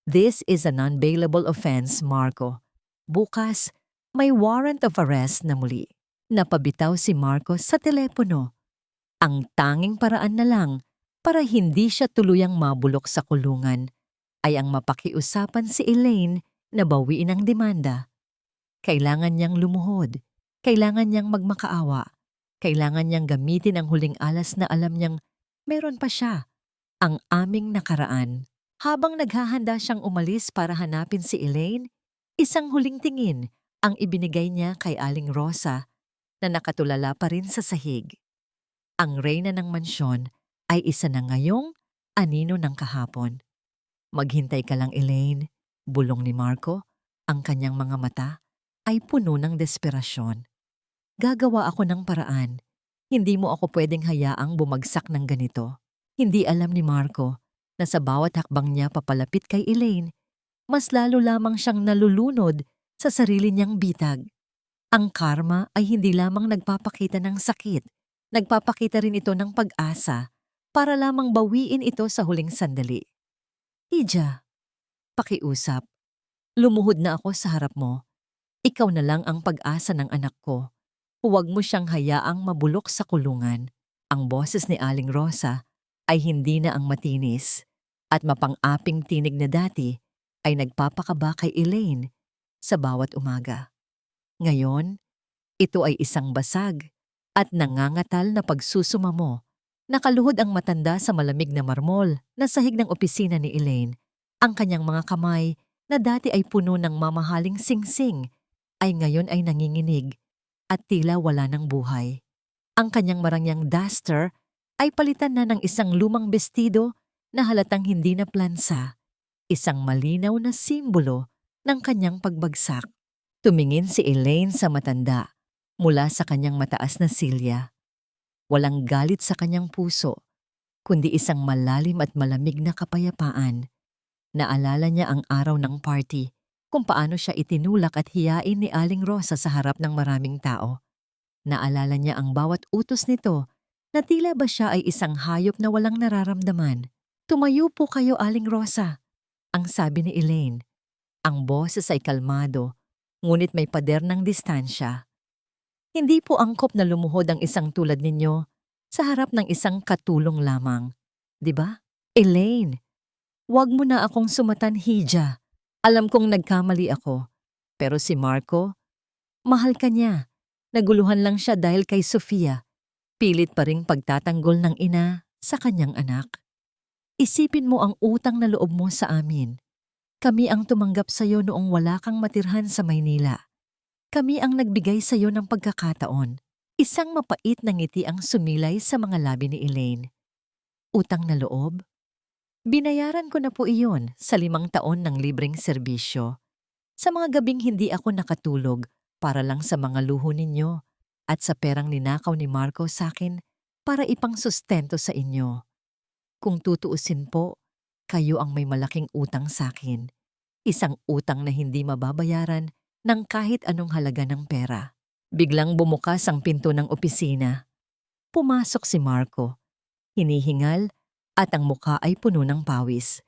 This is a non-bailable offense, Marco. Bukas, may warrant of arrest na muli." Napabitaw si Marco sa telepono. Ang tanging paraan na lang para hindi siya tuluyang mabulok sa kulungan ay ang mapakiusapan si Elaine na bawiin ang demanda. Kailangan niyang lumuhod, kailangan niyang magmakaawa, kailangan niyang gamitin ang huling alas na alam niyang meron pa siya, ang aming nakaraan. Habang naghahanda siyang umalis para hanapin si Elaine, isang huling tingin ang ibinigay niya kay Aling Rosa na nakatulala pa rin sa sahig. Ang reyna ng mansyon ay isa na ngayong anino ng kahapon. "Maghintay ka lang, Elaine," bulong ni Marco. Ang kanyang mga mata ay puno ng desperasyon. "Gagawa ako ng paraan. Hindi mo ako pwedeng hayaang bumagsak ng ganito." Hindi alam ni Marco na sa bawat hakbang niya papalapit kay Elaine, mas lalo lamang siyang nalulunod sa sarili niyang bitag. Ang karma ay hindi lamang nagpapakita ng sakit, nagpapakita rin ito ng pag-asa para lamang bawiin ito sa huling sandali. "Hija, pakiusap. Lumuhod na ako sa harap mo. Ikaw na lang ang pag-asa ng anak ko. Huwag mo siyang hayaang mabulok sa kulungan." Ang boses ni Aling Rosa ay hindi na ang matinis at mapang-aping tinig na dati ay nagpapakaba kay Elaine sa bawat umaga. Ngayon, ito ay isang basag at nangangatal na pagsusumamo. Nakaluhod ang matanda sa malamig na marmol na sahig ng opisina ni Elaine. Ang kanyang mga kamay na dati ay puno ng mamahaling singsing ay ngayon ay nanginginig at tila wala ng buhay. Ang kanyang marangyang duster ay palitan na ng isang lumang bestido na halatang hindi na plansa, isang malinaw na simbolo ng kanyang pagbagsak. Tumingin si Elaine sa matanda mula sa kanyang mataas na silya. Walang galit sa kanyang puso, kundi isang malalim at malamig na kapayapaan. Naalala niya ang araw ng party, kung paano siya itinulak at hiyain ni Aling Rosa sa harap ng maraming tao. Naalala niya ang bawat utos nito na tila ba siya ay isang hayop na walang nararamdaman. "Tumayo po kayo, Aling Rosa," ang sabi ni Elaine. Ang boses ay kalmado, ngunit may pader ng distansya. "Hindi po angkop na lumuhod ang isang tulad ninyo sa harap ng isang katulong lamang. Di ba? Elaine, wag mo na akong sumatan, Hija. Alam kong nagkamali ako. Pero si Marco, mahal ka niya. Naguluhan lang siya dahil kay Sofia. Pilit pa ring pagtatanggol ng ina sa kanyang anak. Isipin mo ang utang na loob mo sa amin. Kami ang tumanggap sa iyo noong wala kang matirhan sa Maynila. Kami ang nagbigay sa iyo ng pagkakataon. Isang mapait na ngiti ang sumilay sa mga labi ni Elaine. Utang na loob? Binayaran ko na po iyon sa 5 taon ng libreng serbisyo. Sa mga gabing hindi ako nakatulog para lang sa mga luho ninyo at sa perang ninakaw ni Marco sa akin para ipangsustento sa inyo. Kung tutuusin po, kayo ang may malaking utang sa akin. Isang utang na hindi mababayaran ng kahit anong halaga ng pera. Biglang bumukas ang pinto ng opisina. Pumasok si Marco. Hinihingal at ang muka ay puno ng pawis.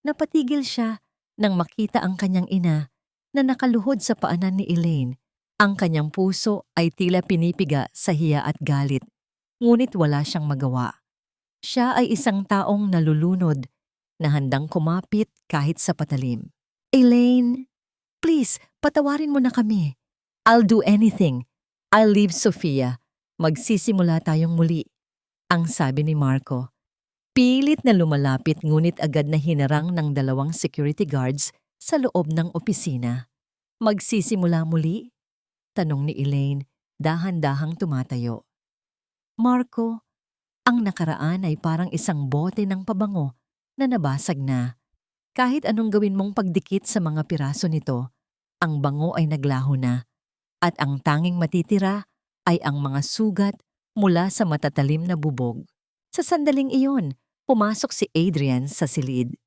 Napatigil siya nang makita ang kanyang ina na nakaluhod sa paanan ni Elaine. Ang kanyang puso ay tila pinipiga sa hiya at galit, ngunit wala siyang magawa. Siya ay isang taong nalulunod na handang kumapit kahit sa patalim. Elaine, please, patawarin mo na kami. I'll do anything. I'll leave Sofia. Magsisimula tayong muli, ang sabi ni Marco. Pilit na lumalapit ngunit agad na hinarang ng 2 security guards sa loob ng opisina. Magsisimula muli? Tanong ni Elaine, dahan-dahang tumatayo. Marco, ang nakaraan ay parang isang bote ng pabango na nabasag na. Kahit anong gawin mong pagdikit sa mga piraso nito, ang bango ay naglaho na. At ang tanging matitira ay ang mga sugat mula sa matatalim na bubog. Sa sandaling iyon, pumasok si Adrian sa silid.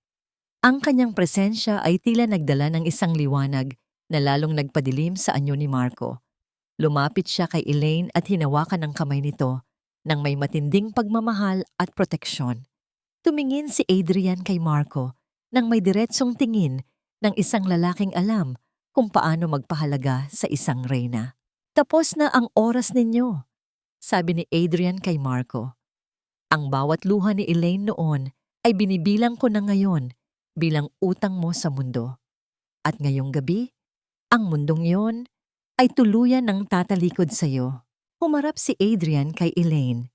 Ang kanyang presensya ay tila nagdala ng isang liwanag na lalong nagpadilim sa anyo ni Marco. Lumapit siya kay Elaine at hinawakan ang kamay nito nang may matinding pagmamahal at proteksyon. Tumingin si Adrian kay Marco nang may diretsong tingin ng isang lalaking alam kung paano magpahalaga sa isang reyna. Tapos na ang oras ninyo, sabi ni Adrian kay Marco. Ang bawat luha ni Elaine noon ay binibilang ko na ngayon bilang utang mo sa mundo. At ngayong gabi, ang mundong yon ay tuluyan ng tatalikod sa iyo. Humarap si Adrian kay Elaine.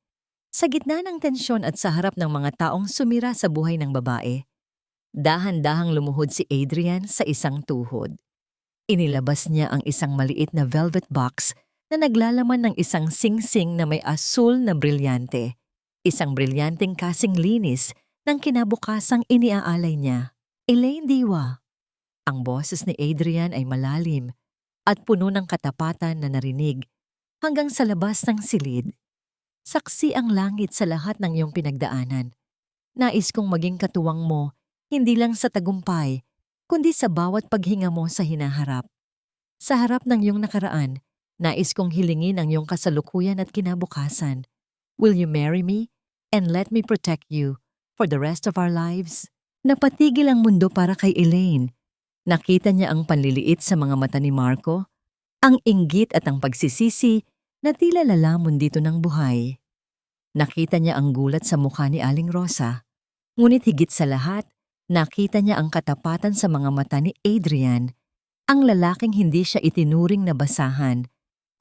Sa gitna ng tensyon at sa harap ng mga taong sumira sa buhay ng babae, dahan-dahang lumuhod si Adrian sa isang tuhod. Inilabas niya ang isang maliit na velvet box na naglalaman ng isang singsing na may asul na brilyante. Isang brilyanteng kasing linis ng kinabukasang iniaalay niya. Elaine Diwa. Ang boses ni Adrian ay malalim at puno ng katapatan na narinig hanggang sa labas ng silid. Saksi ang langit sa lahat ng iyong pinagdaanan. Nais kong maging katuwang mo, hindi lang sa tagumpay, kundi sa bawat paghinga mo sa hinaharap. Sa harap ng iyong nakaraan, nais kong hilingin ang iyong kasalukuyan at kinabukasan. Will you marry me and let me protect you for the rest of our lives? Napatigil ang mundo para kay Elaine. Nakita niya ang panliliit sa mga mata ni Marco, ang inggit at ang pagsisisi na tila lalamon dito ng buhay. Nakita niya ang gulat sa mukha ni Aling Rosa, ngunit higit sa lahat, nakita niya ang katapatan sa mga mata ni Adrian, ang lalaking hindi siya itinuring na basahan,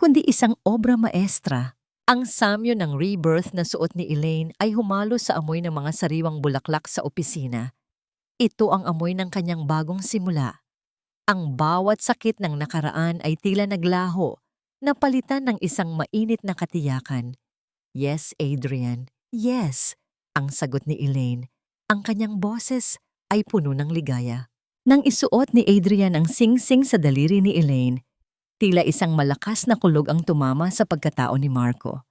kundi isang obra maestra. Ang samyo ng rebirth na suot ni Elaine ay humalo sa amoy ng mga sariwang bulaklak sa opisina. Ito ang amoy ng kanyang bagong simula. Ang bawat sakit ng nakaraan ay tila naglaho, napalitan ng isang mainit na katiyakan. Yes, Adrian, yes, ang sagot ni Elaine. Ang kanyang boses ay puno ng ligaya. Nang isuot ni Adrian ang singsing sa daliri ni Elaine, tila isang malakas na kulog ang tumama sa pagkatao ni Marco.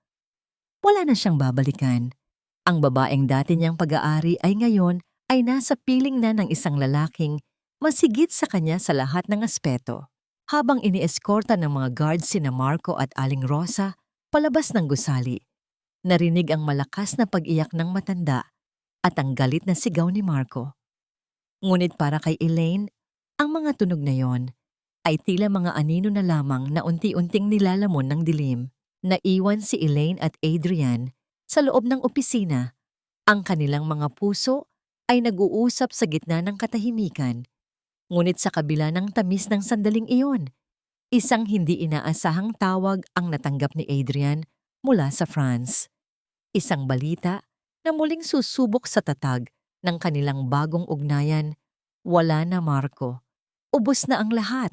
Wala na siyang babalikan. Ang babaeng dati niyang pag-aari ay ngayon ay nasa piling na ng isang lalaking masigit sa kanya sa lahat ng aspeto. Habang inieskorta ng mga guards sina Marco at Aling Rosa palabas ng gusali, narinig ang malakas na pag-iyak ng matanda at ang galit na sigaw ni Marco. Ngunit para kay Elaine, ang mga tunog na yon ay tila mga anino na lamang na unti-unting nilalamon ng dilim. Naiwan si Elaine at Adrian sa loob ng opisina. Ang kanilang mga puso ay nag-uusap sa gitna ng katahimikan. Ngunit sa kabila ng tamis ng sandaling iyon, isang hindi inaasahang tawag ang natanggap ni Adrian mula sa France. Isang balita na muling susubok sa tatag ng kanilang bagong ugnayan. Wala na, Marco. Ubos na ang lahat.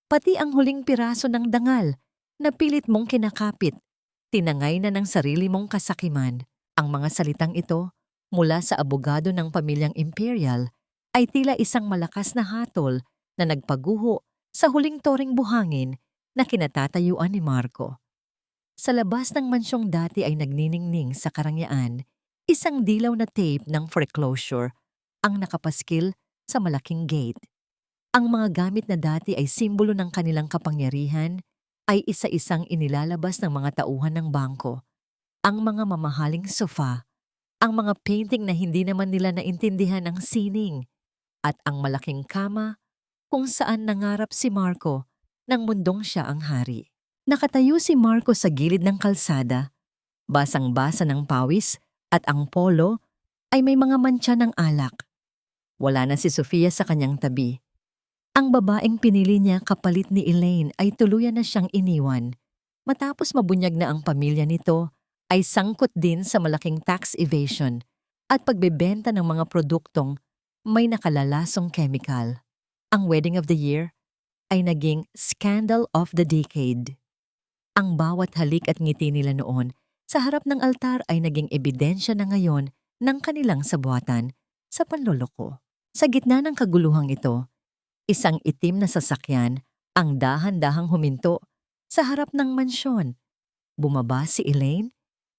Pati ang huling piraso ng dangal na pilit mong kinakapit. Tinangay na ng sarili mong kasakiman. Ang mga salitang ito, mula sa abogado ng pamilyang Imperial, ay tila isang malakas na hatol na nagpaguho sa huling toring buhangin na kinatatayuan ni Marco. Sa labas ng mansyong dati ay nagniningning sa karangyaan, isang dilaw na tape ng foreclosure ang nakapaskil sa malaking gate. Ang mga gamit na dati ay simbolo ng kanilang kapangyarihan ay isa-isang inilalabas ng mga tauhan ng bangko. Ang mga mamahaling sofa, ang mga painting na hindi naman nila naintindihan ang sining, at ang malaking kama kung saan nangarap si Marco nang mundong siya ang hari. Nakatayo si Marco sa gilid ng kalsada, basang-basa ng pawis at ang polo ay may mga mantsa ng alak. Wala na si Sofia sa kanyang tabi. Ang babaeng pinili niya kapalit ni Elaine ay tuluyan na siyang iniwan. Matapos mabunyag na ang pamilya nito, ay sangkot din sa malaking tax evasion at pagbebenta ng mga produktong may nakalalasong chemical. Ang wedding of the year ay naging scandal of the decade. Ang bawat halik at ngiti nila noon sa harap ng altar ay naging ebidensya na ngayon ng kanilang sabuatan sa panloloko. Sa gitna ng kaguluhang ito, isang itim na sasakyan ang dahan-dahang huminto sa harap ng mansyon. Bumaba si Elaine,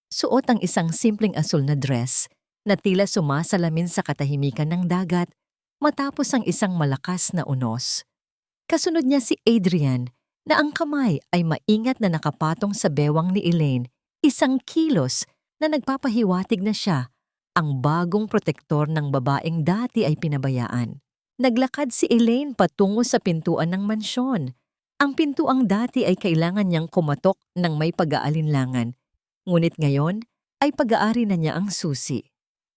suot ang isang simpleng asul na dress na tila sumasalamin sa katahimikan ng dagat matapos ang isang malakas na unos. Kasunod niya si Adrian na ang kamay ay maingat na nakapatong sa bewang ni Elaine, isang kilos na nagpapahiwatig na siya ang bagong protektor ng babaeng dati ay pinabayaan. Naglakad si Elaine patungo sa pintuan ng mansyon. Ang pintuang dati ay kailangan niyang kumatok ng may pag-aalinlangan. Ngunit ngayon ay pag-aari na niya ang susi.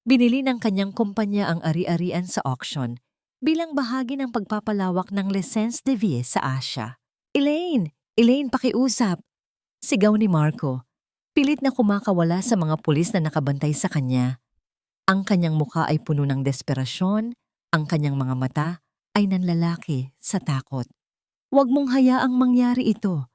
Binili ng kanyang kumpanya ang ari-arian sa auction bilang bahagi ng pagpapalawak ng Licence de Vie sa Asia. Elaine! Elaine, pakiusap! Sigaw ni Marco. Pilit na kumakawala sa mga pulis na nakabantay sa kanya. Ang kanyang mukha ay puno ng desperasyon. Ang kanyang mga mata ay nanlalaki sa takot. Huwag mong hayaang mangyari ito.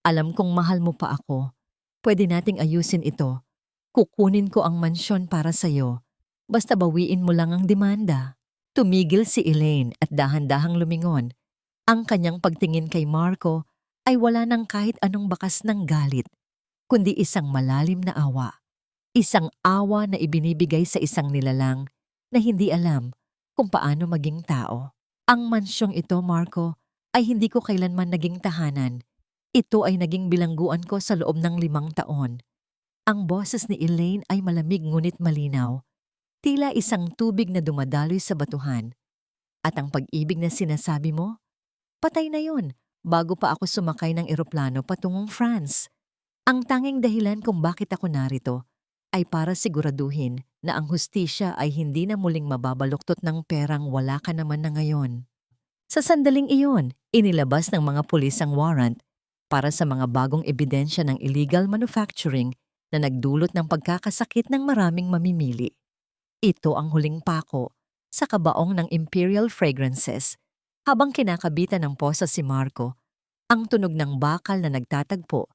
Alam kong mahal mo pa ako. Pwede nating ayusin ito. Kukunin ko ang mansyon para sa'yo. Basta bawiin mo lang ang demanda. Tumigil si Elaine at dahan-dahang lumingon. Ang kanyang pagtingin kay Marco ay wala ng kahit anong bakas ng galit, kundi isang malalim na awa. Isang awa na ibinibigay sa isang nilalang na hindi alam kung paano maging tao. Ang mansyong ito, Marco, ay hindi ko kailanman naging tahanan. Ito ay naging bilangguan ko sa loob ng 5 taon. Ang boses ni Elaine ay malamig ngunit malinaw. Tila isang tubig na dumadaloy sa batuhan. At ang pag-ibig na sinasabi mo, patay na yon bago pa ako sumakay ng eroplano patungong France. Ang tanging dahilan kung bakit ako narito ay para siguraduhin na ang hustisya ay hindi na muling mababaluktot ng perang wala ka naman na ngayon. Sa sandaling iyon, inilabas ng mga pulis ang warrant para sa mga bagong ebidensya ng illegal manufacturing na nagdulot ng pagkakasakit ng maraming mamimili. Ito ang huling pako sa kabaong ng Imperial Fragrances. Habang kinakabitan ng posa si Marco, ang tunog ng bakal na nagtatagpo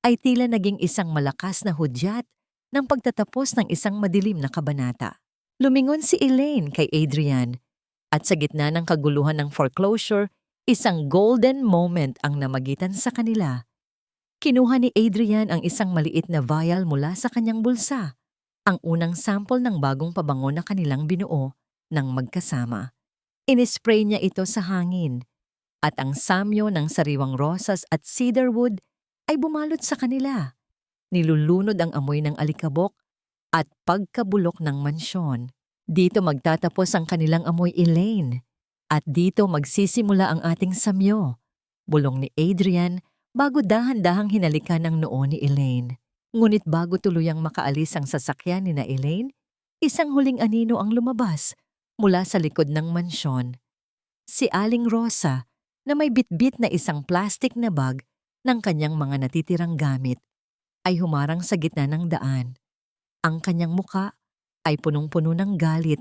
ay tila naging isang malakas na hudyat ng pagtatapos ng isang madilim na kabanata. Lumingon si Elaine kay Adrian at sa gitna ng kaguluhan ng foreclosure, isang golden moment ang namagitan sa kanila. Kinuha ni Adrian ang isang maliit na vial mula sa kanyang bulsa, ang unang sample ng bagong pabango na kanilang binuo ng magkasama. Inispray niya ito sa hangin at ang samyo ng sariwang rosas at cedarwood ay bumalot sa kanila. Nilulunod ang amoy ng alikabok at pagkabulok ng mansyon. Dito magtatapos ang kanilang amoy, Elaine. At dito magsisimula ang ating samyo. Bulong ni Adrian bago dahan-dahang hinalikan ang noo ni Elaine. Ngunit bago tuluyang makaalis ang sasakyan ni na Elaine, isang huling anino ang lumabas mula sa likod ng mansyon. Si Aling Rosa na may bitbit na isang plastic na bag ng kanyang mga natitirang gamit ay humarang sa gitna ng daan. Ang kanyang muka ay punong-puno ng galit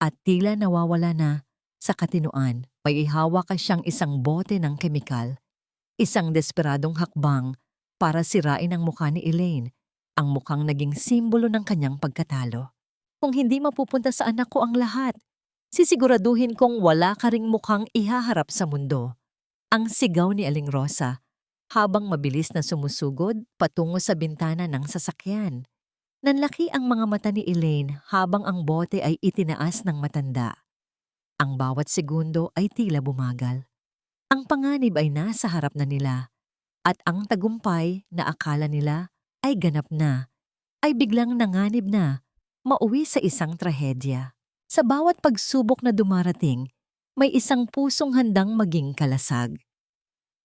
at tila nawawala na sa katinuan. May hawak siyang isang bote ng kemikal, isang desperadong hakbang para sirain ang mukha ni Elaine ang mukhang naging simbolo ng kanyang pagkatalo. Kung hindi mapupunta sa anak ko ang lahat, sisiguraduhin kong wala ka ring mukhang ihaharap sa mundo. Ang sigaw ni Aling Rosa habang mabilis na sumusugod patungo sa bintana ng sasakyan. Nanlaki ang mga mata ni Elaine habang ang bote ay itinaas ng matanda. Ang bawat segundo ay tila bumagal. Ang panganib ay nasa harap na nila at ang tagumpay na akala nila ay ganap na ay biglang nanganib na mauwi sa isang trahedya. Sa bawat pagsubok na dumarating, may isang pusong handang maging kalasag.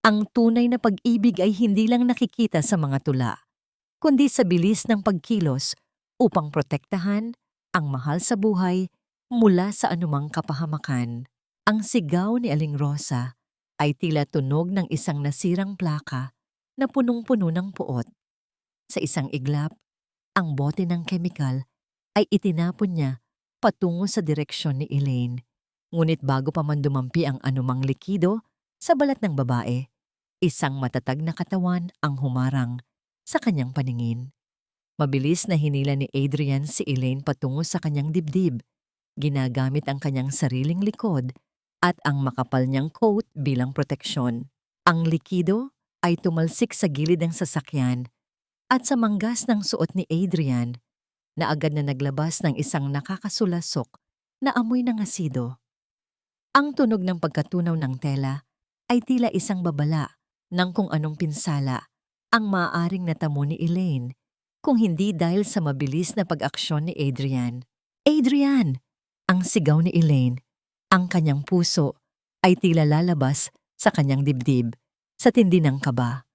Ang tunay na pag-ibig ay hindi lang nakikita sa mga tula, kundi sa bilis ng pagkilos upang protektahan ang mahal sa buhay mula sa anumang kapahamakan. Ang sigaw ni Aling Rosa ay tila tunog ng isang nasirang plaka na punong-puno ng puot. Sa isang iglap, ang bote ng kemikal ay itinapon niya patungo sa direksyon ni Elaine. Ngunit bago pa man dumampi ang anumang likido sa balat ng babae, isang matatag na katawan ang humarang sa kanyang paningin. Mabilis na hinila ni Adrian si Elaine patungo sa kanyang dibdib, ginagamit ang kanyang sariling likod at ang makapal niyang coat bilang proteksyon. Ang likido ay tumalsik sa gilid ng sasakyan at sa manggas ng suot ni Adrian na agad na naglabas ng isang nakakasulasok na amoy ng asido. Ang tunog ng pagkatunaw ng tela ay tila isang babala ng kung anong pinsala ang maaaring natamo ni Elaine kung hindi dahil sa mabilis na pag-aksyon ni Adrian. Adrian! Ang sigaw ni Elaine. Ang kanyang puso ay tila lalabas sa kanyang dibdib sa tindi ng kaba.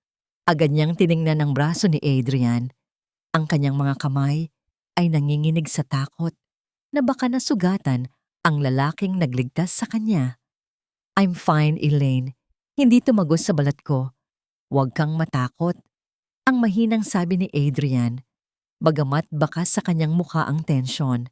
Agad niyang tiningnan ang braso ni Adrian. Ang kanyang mga kamay ay nanginginig sa takot na baka nasugatan ang lalaking nagligtas sa kanya. I'm fine, Elaine. Hindi tumagos sa balat ko. Huwag kang matakot. Ang mahinang sabi ni Adrian, bagamat bakas sa kanyang mukha ang tensyon.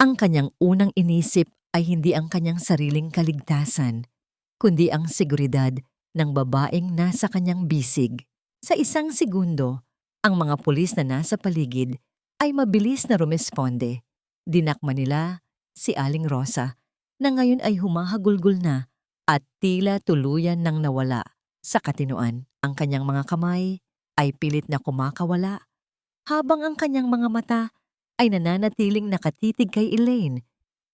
Ang kanyang unang inisip ay hindi ang kanyang sariling kaligtasan, kundi ang seguridad ng babaeng nasa kanyang bisig. Sa isang segundo, ang mga pulis na nasa paligid ay mabilis na rumesponde. Dinakma nila si Aling Rosa na ngayon ay humahagulgol na at tila tuluyan nang nawala sa katinoan. Ang kanyang mga kamay ay pilit na kumakawala habang ang kanyang mga mata ay nananatiling nakatitig kay Elaine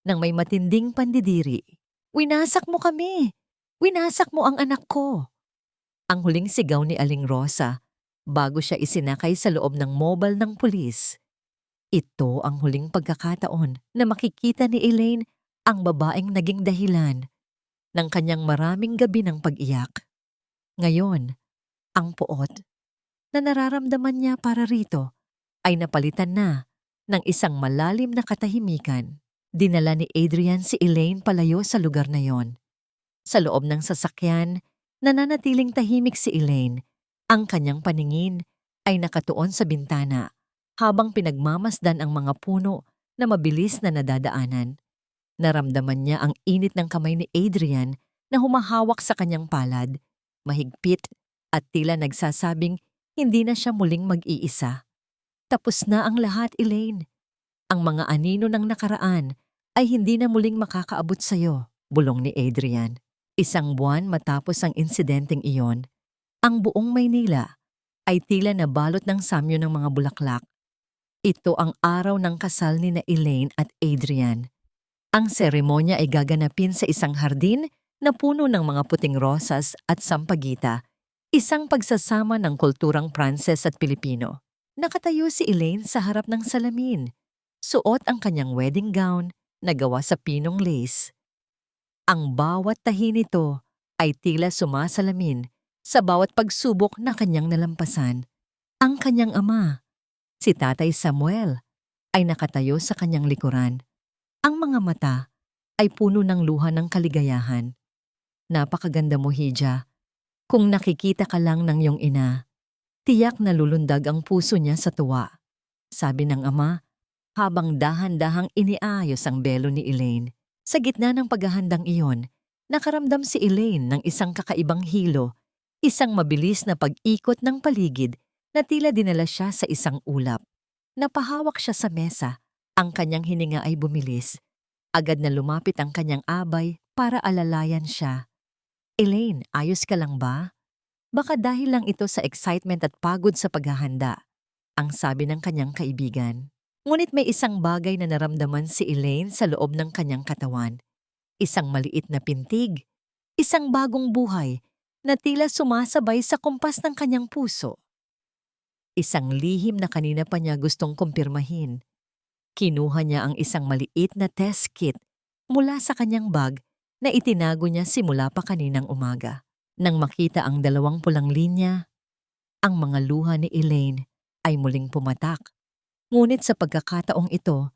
nang may matinding pandidiri. Winasak mo kami! Winasak mo ang anak ko! Ang huling sigaw ni Aling Rosa bago siya isinakay sa loob ng mobile ng pulis. Ito ang huling pagkakataon na makikita ni Elaine ang babaeng naging dahilan ng kanyang maraming gabi ng pag-iyak. Ngayon, ang puot na nararamdaman niya para rito ay napalitan na ng isang malalim na katahimikan. Dinala ni Adrian si Elaine palayo sa lugar na yon. Sa loob ng sasakyan, nananatiling tahimik si Elaine. Ang kanyang paningin ay nakatuon sa bintana habang pinagmamasdan ang mga puno na mabilis na nadadaanan. Naramdaman niya ang init ng kamay ni Adrian na humahawak sa kanyang palad, mahigpit at tila nagsasabing hindi na siya muling mag-iisa. Tapos na ang lahat, Elaine. Ang mga anino ng nakaraan ay hindi na muling makakaabot sa'yo, bulong ni Adrian. Isang buwan matapos ang insidenteng iyon, ang buong Maynila ay tila nabalot ng samyo ng mga bulaklak. Ito ang araw ng kasal ni na Elaine at Adrian. Ang seremonya ay gaganapin sa isang hardin na puno ng mga puting rosas at sampagita, isang pagsasama ng kulturang Pranses at Pilipino. Nakatayo si Elaine sa harap ng salamin. Suot ang kanyang wedding gown na gawa sa pinong lace. Ang bawat tahi nito ay tila sumasalamin sa bawat pagsubok na kanyang nalampasan. Ang kanyang ama, si Tatay Samuel, ay nakatayo sa kanyang likuran. Ang mga mata ay puno ng luha ng kaligayahan. Napakaganda mo, Hija. Kung nakikita ka lang ng iyong ina, tiyak na lulundag ang puso niya sa tuwa, sabi ng ama habang dahan-dahang iniayos ang belo ni Elaine. Sa gitna ng paghahandang iyon, nakaramdam si Elaine ng isang kakaibang hilo, isang mabilis na pag-ikot ng paligid na tila dinala siya sa isang ulap. Napahawak siya sa mesa. Ang kanyang hininga ay bumilis. Agad na lumapit ang kanyang abay para alalayan siya. Elaine, ayos ka lang ba? Baka dahil lang ito sa excitement at pagod sa paghahanda, ang sabi ng kanyang kaibigan. Ngunit may isang bagay na naramdaman si Elaine sa loob ng kanyang katawan. Isang maliit na pintig, isang bagong buhay na tila sumasabay sa kumpas ng kanyang puso. Isang lihim na kanina pa niya gustong kumpirmahin. Kinuha niya ang isang maliit na test kit mula sa kanyang bag na itinago niya simula pa kaninang umaga. Nang makita ang dalawang pulang linya, ang mga luha ni Elaine ay muling pumatak. Ngunit sa pagkakataong ito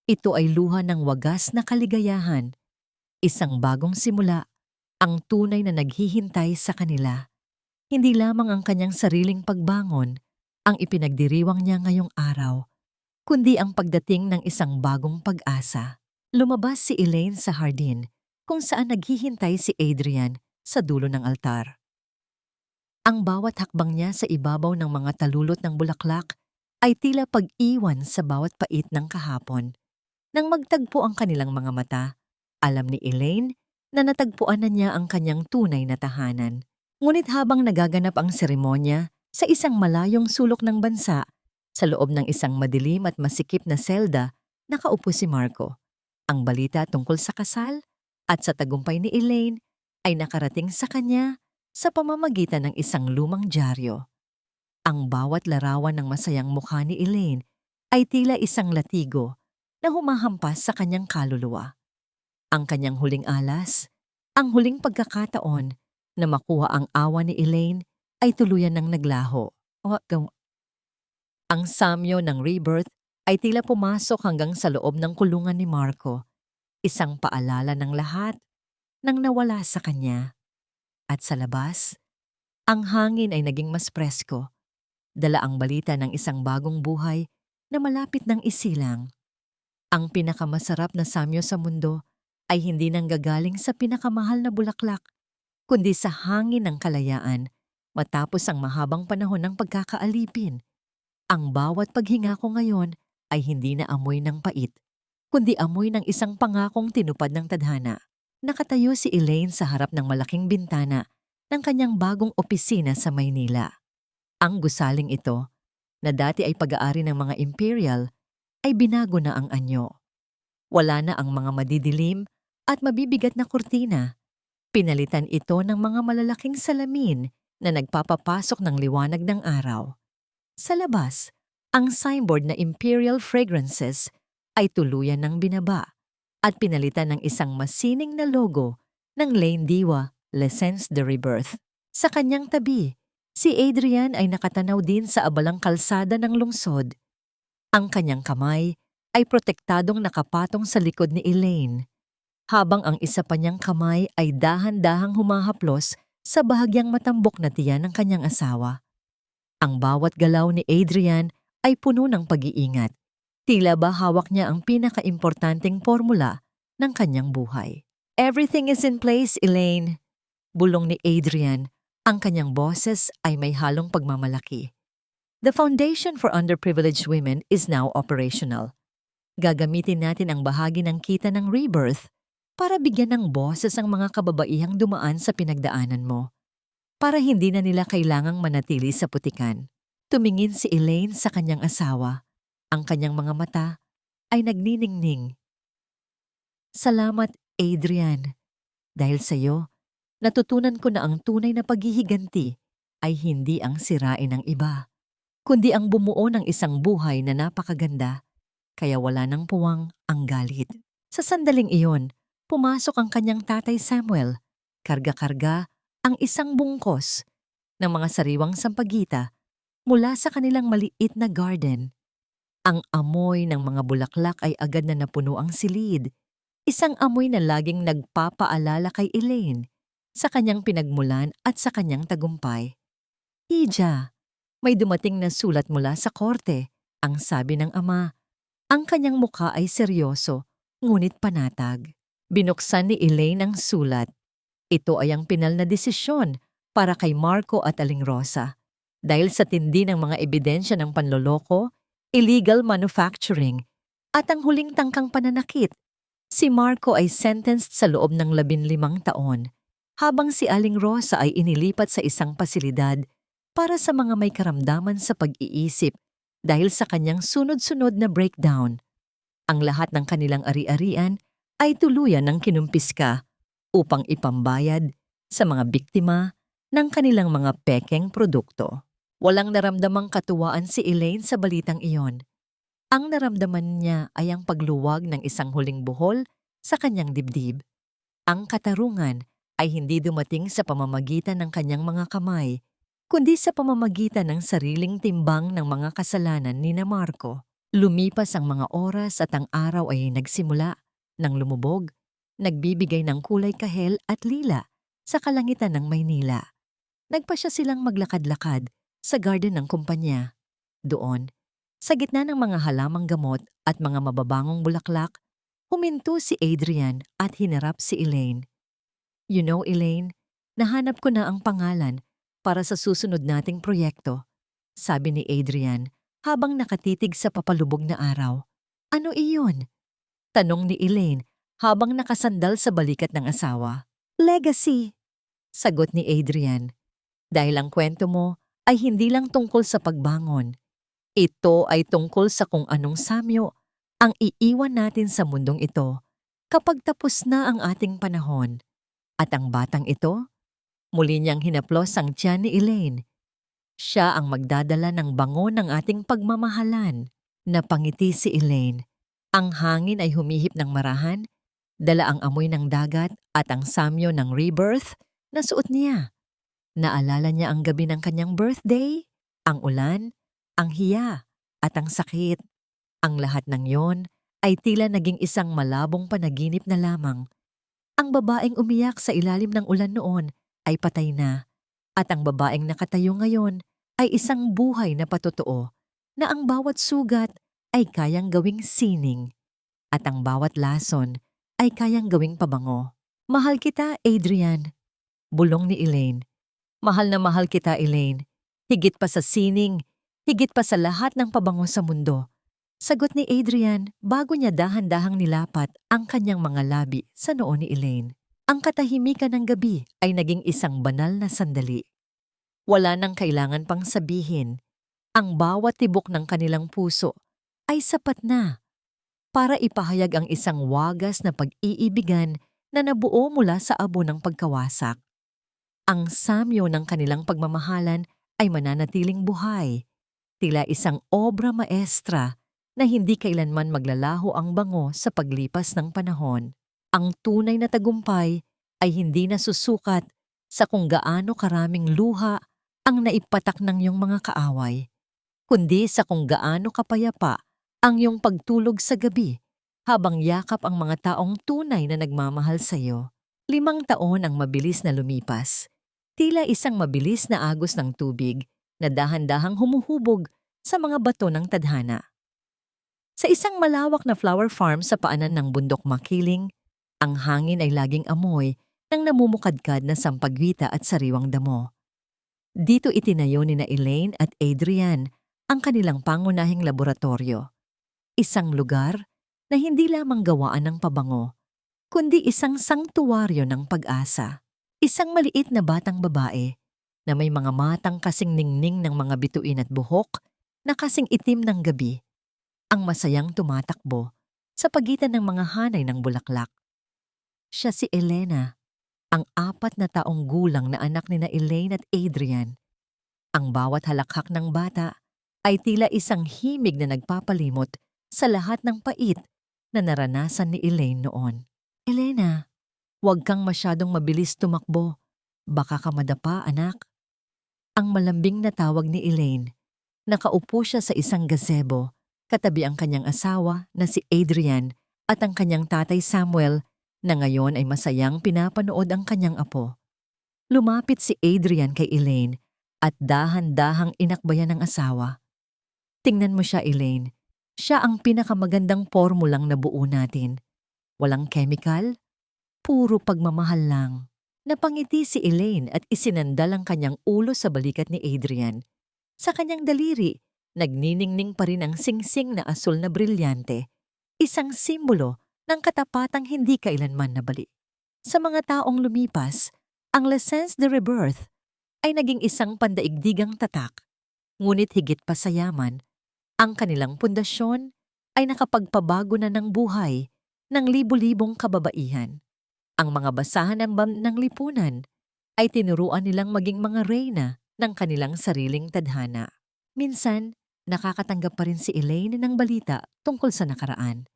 ay luha ng wagas na kaligayahan. Isang bagong simula, ang tunay na naghihintay sa kanila. Hindi lamang ang kanyang sariling pagbangon ang ipinagdiriwang niya ngayong araw, kundi ang pagdating ng isang bagong pag-asa. Lumabas si Elaine sa hardin kung saan naghihintay si Adrian sa dulo ng altar. Ang bawat hakbang niya sa ibabaw ng mga talulot ng bulaklak ay tila pag-iwan sa bawat pait ng kahapon. Nang magtagpo ang kanilang mga mata, alam ni Elaine na natagpuan na niya ang kanyang tunay na tahanan. Ngunit habang nagaganap ang seremonya sa isang malayong sulok ng bansa, sa loob ng isang madilim at masikip na selda, nakaupo si Marco. Ang balita tungkol sa kasal at sa tagumpay ni Elaine ay nakarating sa kanya sa pamamagitan ng isang lumang dyaryo. Ang bawat larawan ng masayang mukha ni Elaine ay tila isang latigo na humahampas sa kanyang kaluluwa. Ang kanyang huling alas, ang huling pagkakataon na makuha ang awa ni Elaine ay tuluyan ng naglaho. Ang samyo ng rebirth ay tila pumasok hanggang sa loob ng kulungan ni Marco, isang paalala ng lahat nang nawala sa kanya. At sa labas, ang hangin ay naging mas presko. Dala ang balita ng isang bagong buhay na malapit ng isilang. Ang pinakamasarap na samyo sa mundo ay hindi nanggagaling sa pinakamahal na bulaklak, kundi sa hangin ng kalayaan matapos ang mahabang panahon ng pagkakaalipin. Ang bawat paghinga ko ngayon ay hindi na amoy ng pait, kundi amoy ng isang pangakong tinupad ng tadhana. Nakatayo si Elaine sa harap ng malaking bintana ng kanyang bagong opisina sa Maynila. Ang gusaling ito, na dati ay pag-aari ng mga imperial, ay binago na ang anyo. Wala na ang mga madidilim at mabibigat na kurtina. Pinalitan ito ng mga malalaking salamin na nagpapapasok ng liwanag ng araw. Sa labas, ang signboard na Imperial Fragrances ay tuluyan ng binaba at pinalitan ng isang masining na logo ng Lane Diwa, L'Essence de Rebirth. Sa kanyang tabi, si Adrian ay nakatanaw din sa abalang kalsada ng lungsod. Ang kanyang kamay ay protektadong nakapatong sa likod ni Elaine, habang ang isa pa niyang kamay ay dahan-dahang humahaplos sa bahagyang matambok na tiyan ng kanyang asawa. Ang bawat galaw ni Adrian ay puno ng pag-iingat. Tila ba hawak niya ang pinakaimportanteng formula ng kanyang buhay. Everything is in place, Elaine. Bulong ni Adrian. Ang kanyang boses ay may halong pagmamalaki. The Foundation for Underprivileged Women is now operational. Gagamitin natin ang bahagi ng kita ng rebirth para bigyan ng boses ang mga kababaihang dumaan sa pinagdaanan mo. Para hindi na nila kailangang manatili sa putikan. Tumingin si Elaine sa kanyang asawa. Ang kanyang mga mata ay nagniningning. Salamat, Adrian. Dahil sa iyo, natutunan ko na ang tunay na paghihiganti ay hindi ang sirain ng iba, kundi ang bumuo ng isang buhay na napakaganda, kaya wala nang puwang ang galit. Sa sandaling iyon, pumasok ang kanyang tatay Samuel, karga-karga ang isang bungkos ng mga sariwang sampagita mula sa kanilang maliit na garden. Ang amoy ng mga bulaklak ay agad na napuno ang silid, isang amoy na laging nagpapaalala kay Elaine sa kanyang pinagmulan at sa kanyang tagumpay. Ija, may dumating na sulat mula sa korte, ang sabi ng ama. Ang kanyang mukha ay seryoso, ngunit panatag. Binuksan ni Elaine ang sulat. Ito ay ang pinal na desisyon para kay Marco at Aling Rosa. Dahil sa tindi ng mga ebidensya ng panloloko, illegal manufacturing, at ang huling tangkang pananakit. Si Marco ay sentenced sa loob ng 15 taon, habang si Aling Rosa ay inilipat sa isang pasilidad para sa mga may karamdaman sa pag-iisip dahil sa kanyang sunod-sunod na breakdown. Ang lahat ng kanilang ari-arian ay tuluyan ng kinumpiska upang ipambayad sa mga biktima ng kanilang mga pekeng produkto. Walang naramdamang katuwaan si Elaine sa balitang iyon. Ang naramdaman niya ay ang pagluwag ng isang huling buhol sa kanyang dibdib. Ang katarungan ay hindi dumating sa pamamagitan ng kanyang mga kamay, kundi sa pamamagitan ng sariling timbang ng mga kasalanan ni Marco. Lumipas ang mga oras at ang araw ay nagsimula ng lumubog, nagbibigay ng kulay kahel at lila sa kalangitan ng Maynila. Nagpasya silang maglakad-lakad sa garden ng kumpanya. Doon, sa gitna ng mga halamang gamot at mga mababangong bulaklak, huminto si Adrian at hinarap si Elaine. "You know, Elaine, nahanap ko na ang pangalan para sa susunod nating proyekto," sabi ni Adrian habang nakatitig sa papalubog na araw. "Ano iyon?" tanong ni Elaine habang nakasandal sa balikat ng asawa. "Legacy," sagot ni Adrian. "Dahil ang kwento mo ay hindi lang tungkol sa pagbangon. Ito ay tungkol sa kung anong samyo ang iiwan natin sa mundong ito kapag tapos na ang ating panahon." At ang batang ito, muli niyang hinaplos ang tiyan ni Elaine. Siya ang magdadala ng bango ng ating pagmamahalan. Napangiti si Elaine. Ang hangin ay humihip ng marahan, dala ang amoy ng dagat at ang samyo ng rebirth na suot niya. Naalala niya ang gabi ng kanyang birthday, ang ulan, ang hiya, at ang sakit. Ang lahat ng yon ay tila naging isang malabong panaginip na lamang. Ang babaeng umiyak sa ilalim ng ulan noon ay patay na, at ang babaeng nakatayo ngayon ay isang buhay na patotoo na ang bawat sugat ay kayang gawing sining at ang bawat lason ay kayang gawing pabango. "Mahal kita, Adrian," bulong ni Elaine. "Mahal na mahal kita, Elaine. Higit pa sa sining, higit pa sa lahat ng pabango sa mundo," sagot ni Adrian bago niya dahan-dahang nilapat ang kanyang mga labi sa noo ni Elaine. Ang katahimikan ng gabi ay naging isang banal na sandali. Wala nang kailangan pang sabihin. Ang bawat tibok ng kanilang puso ay sapat na para ipahayag ang isang wagas na pag-iibigan na nabuo mula sa abo ng pagkawasak. Ang samyo ng kanilang pagmamahalan ay mananatiling buhay, tila isang obra maestra na hindi kailanman maglalaho ang bango sa paglipas ng panahon. Ang tunay na tagumpay ay hindi nasusukat sa kung gaano karaming luha ang naipatak ng iyong mga kaaway, kundi sa kung gaano kapayapa ang iyong pagtulog sa gabi habang yakap ang mga taong tunay na nagmamahal sa iyo. 5 taon ang mabilis na lumipas, tila isang mabilis na agos ng tubig na dahan-dahang humuhubog sa mga bato ng tadhana. Sa isang malawak na flower farm sa paanan ng bundok makiling, ang hangin ay laging amoy ng namumukadkad na sampagwita at sariwang damo. Dito itinayo ni Elaine at Adrian ang kanilang pangunahing laboratorio. Isang lugar na hindi lamang gawaan ng pabango, kundi isang sangtuwaryo ng pag-asa. Isang maliit na batang babae na may mga matang kasing ningning ng mga bituin at buhok na kasing itim ng gabi, ang masayang tumatakbo sa pagitan ng mga hanay ng bulaklak. Siya si Elena, ang 4 na taong gulang na anak ni Elaine at Adrian. Ang bawat halakhak ng bata ay tila isang himig na nagpapalimot sa lahat ng pait na naranasan ni Elaine noon. "Elena, huwag kang masyadong mabilis tumakbo. Baka ka madapa, anak." Ang malambing na tawag ni Elaine. Nakaupo siya sa isang gazebo, katabi ang kanyang asawa na si Adrian at ang kanyang tatay Samuel na ngayon ay masayang pinapanood ang kanyang apo. Lumapit si Adrian kay Elaine at dahan-dahang inakbayan ng asawa. "Tingnan mo siya, Elaine. Siya ang pinakamagandang formulang nabuo natin. Walang chemical, puro pagmamahal lang." Napangiti si Elaine at isinandal ang kanyang ulo sa balikat ni Adrian. Sa kanyang daliri Nagniningning pa rin ang singsing na asul na brilyante, isang simbolo ng katapatang hindi kailanman nabali. Sa mga taong lumipas, ang L'Essence de Rebirth ay naging isang pandaigdigang tatak, ngunit higit pa sa yaman, ang kanilang pundasyon ay nakapagpabago na ng buhay ng libu-libong kababaihan. Ang mga basahan ng lipunan ay tinuruan nilang maging mga reyna ng kanilang sariling tadhana. Minsan, nakakatanggap pa rin si Elaine ng balita tungkol sa nakaraan.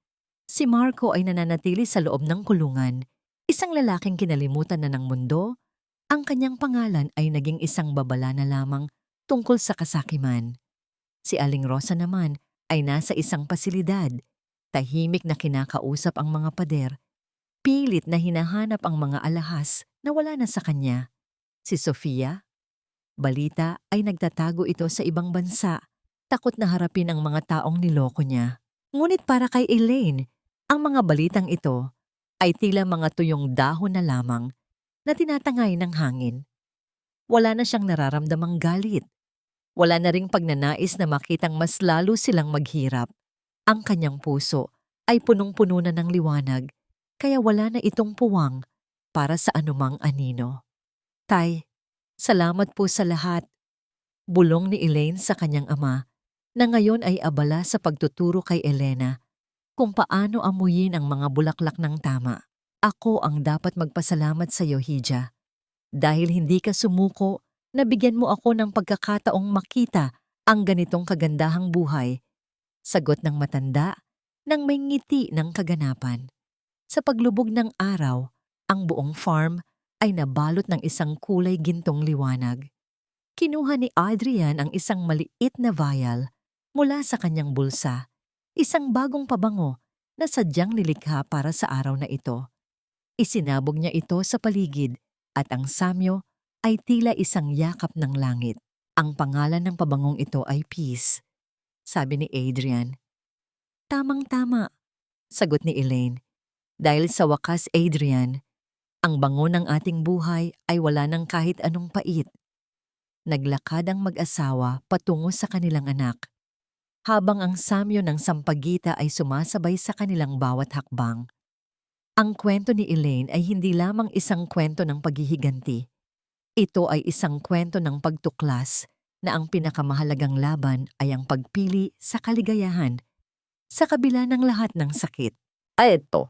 Si Marco ay nananatili sa loob ng kulungan, isang lalaking kinalimutan na ng mundo. Ang kanyang pangalan ay naging isang babala na lamang tungkol sa kasakiman. Si Aling Rosa naman ay nasa isang pasilidad, tahimik na kinakausap ang mga pader, pilit na hinahanap ang mga alahas na wala na sa kanya. Si Sofia, balita ay nagtatago ito sa ibang bansa, takot na harapin ang mga taong niloko niya. Ngunit para kay Elaine, ang mga balitang ito ay tila mga tuyong dahon na lamang na tinatangay ng hangin. Wala na siyang nararamdamang galit. Wala na ring pagnanais na makitang mas lalo silang maghirap. Ang kanyang puso ay punong-puno na ng liwanag, kaya wala na itong puwang para sa anumang anino. Tay, salamat po sa lahat. Bulong ni Elaine sa kanyang ama, na ngayon ay abala sa pagtuturo kay Elena kung paano amuyin ang mga bulaklak ng tama. Ako ang dapat magpasalamat sa iyo, Hija. Dahil hindi ka sumuko, nabigyan mo ako ng pagkakataong makita ang ganitong kagandahang buhay. Sagot ng matanda nang may ngiti ng kaganapan. Sa paglubog ng araw, ang buong farm ay nabalot ng isang kulay gintong liwanag. Kinuha ni Adrian ang isang maliit na vial mula sa kanyang bulsa, isang bagong pabango na sadyang nilikha para sa araw na ito. Isinabog niya ito sa paligid at ang samyo ay tila isang yakap ng langit. Ang pangalan ng pabangong ito ay Peace, sabi ni Adrian. Tamang-tama, sagot ni Elaine. Dahil sa wakas, Adrian, ang bango ng ating buhay ay wala ng kahit anong pait. Naglakad ang mag-asawa patungo sa kanilang anak, habang ang samyo ng sampagita ay sumasabay sa kanilang bawat hakbang. Ang kwento ni Elaine ay hindi lamang isang kwento ng paghihiganti. Ito ay isang kwento ng pagtuklas na ang pinakamahalagang laban ay ang pagpili sa kaligayahan sa kabila ng lahat ng sakit. Ito,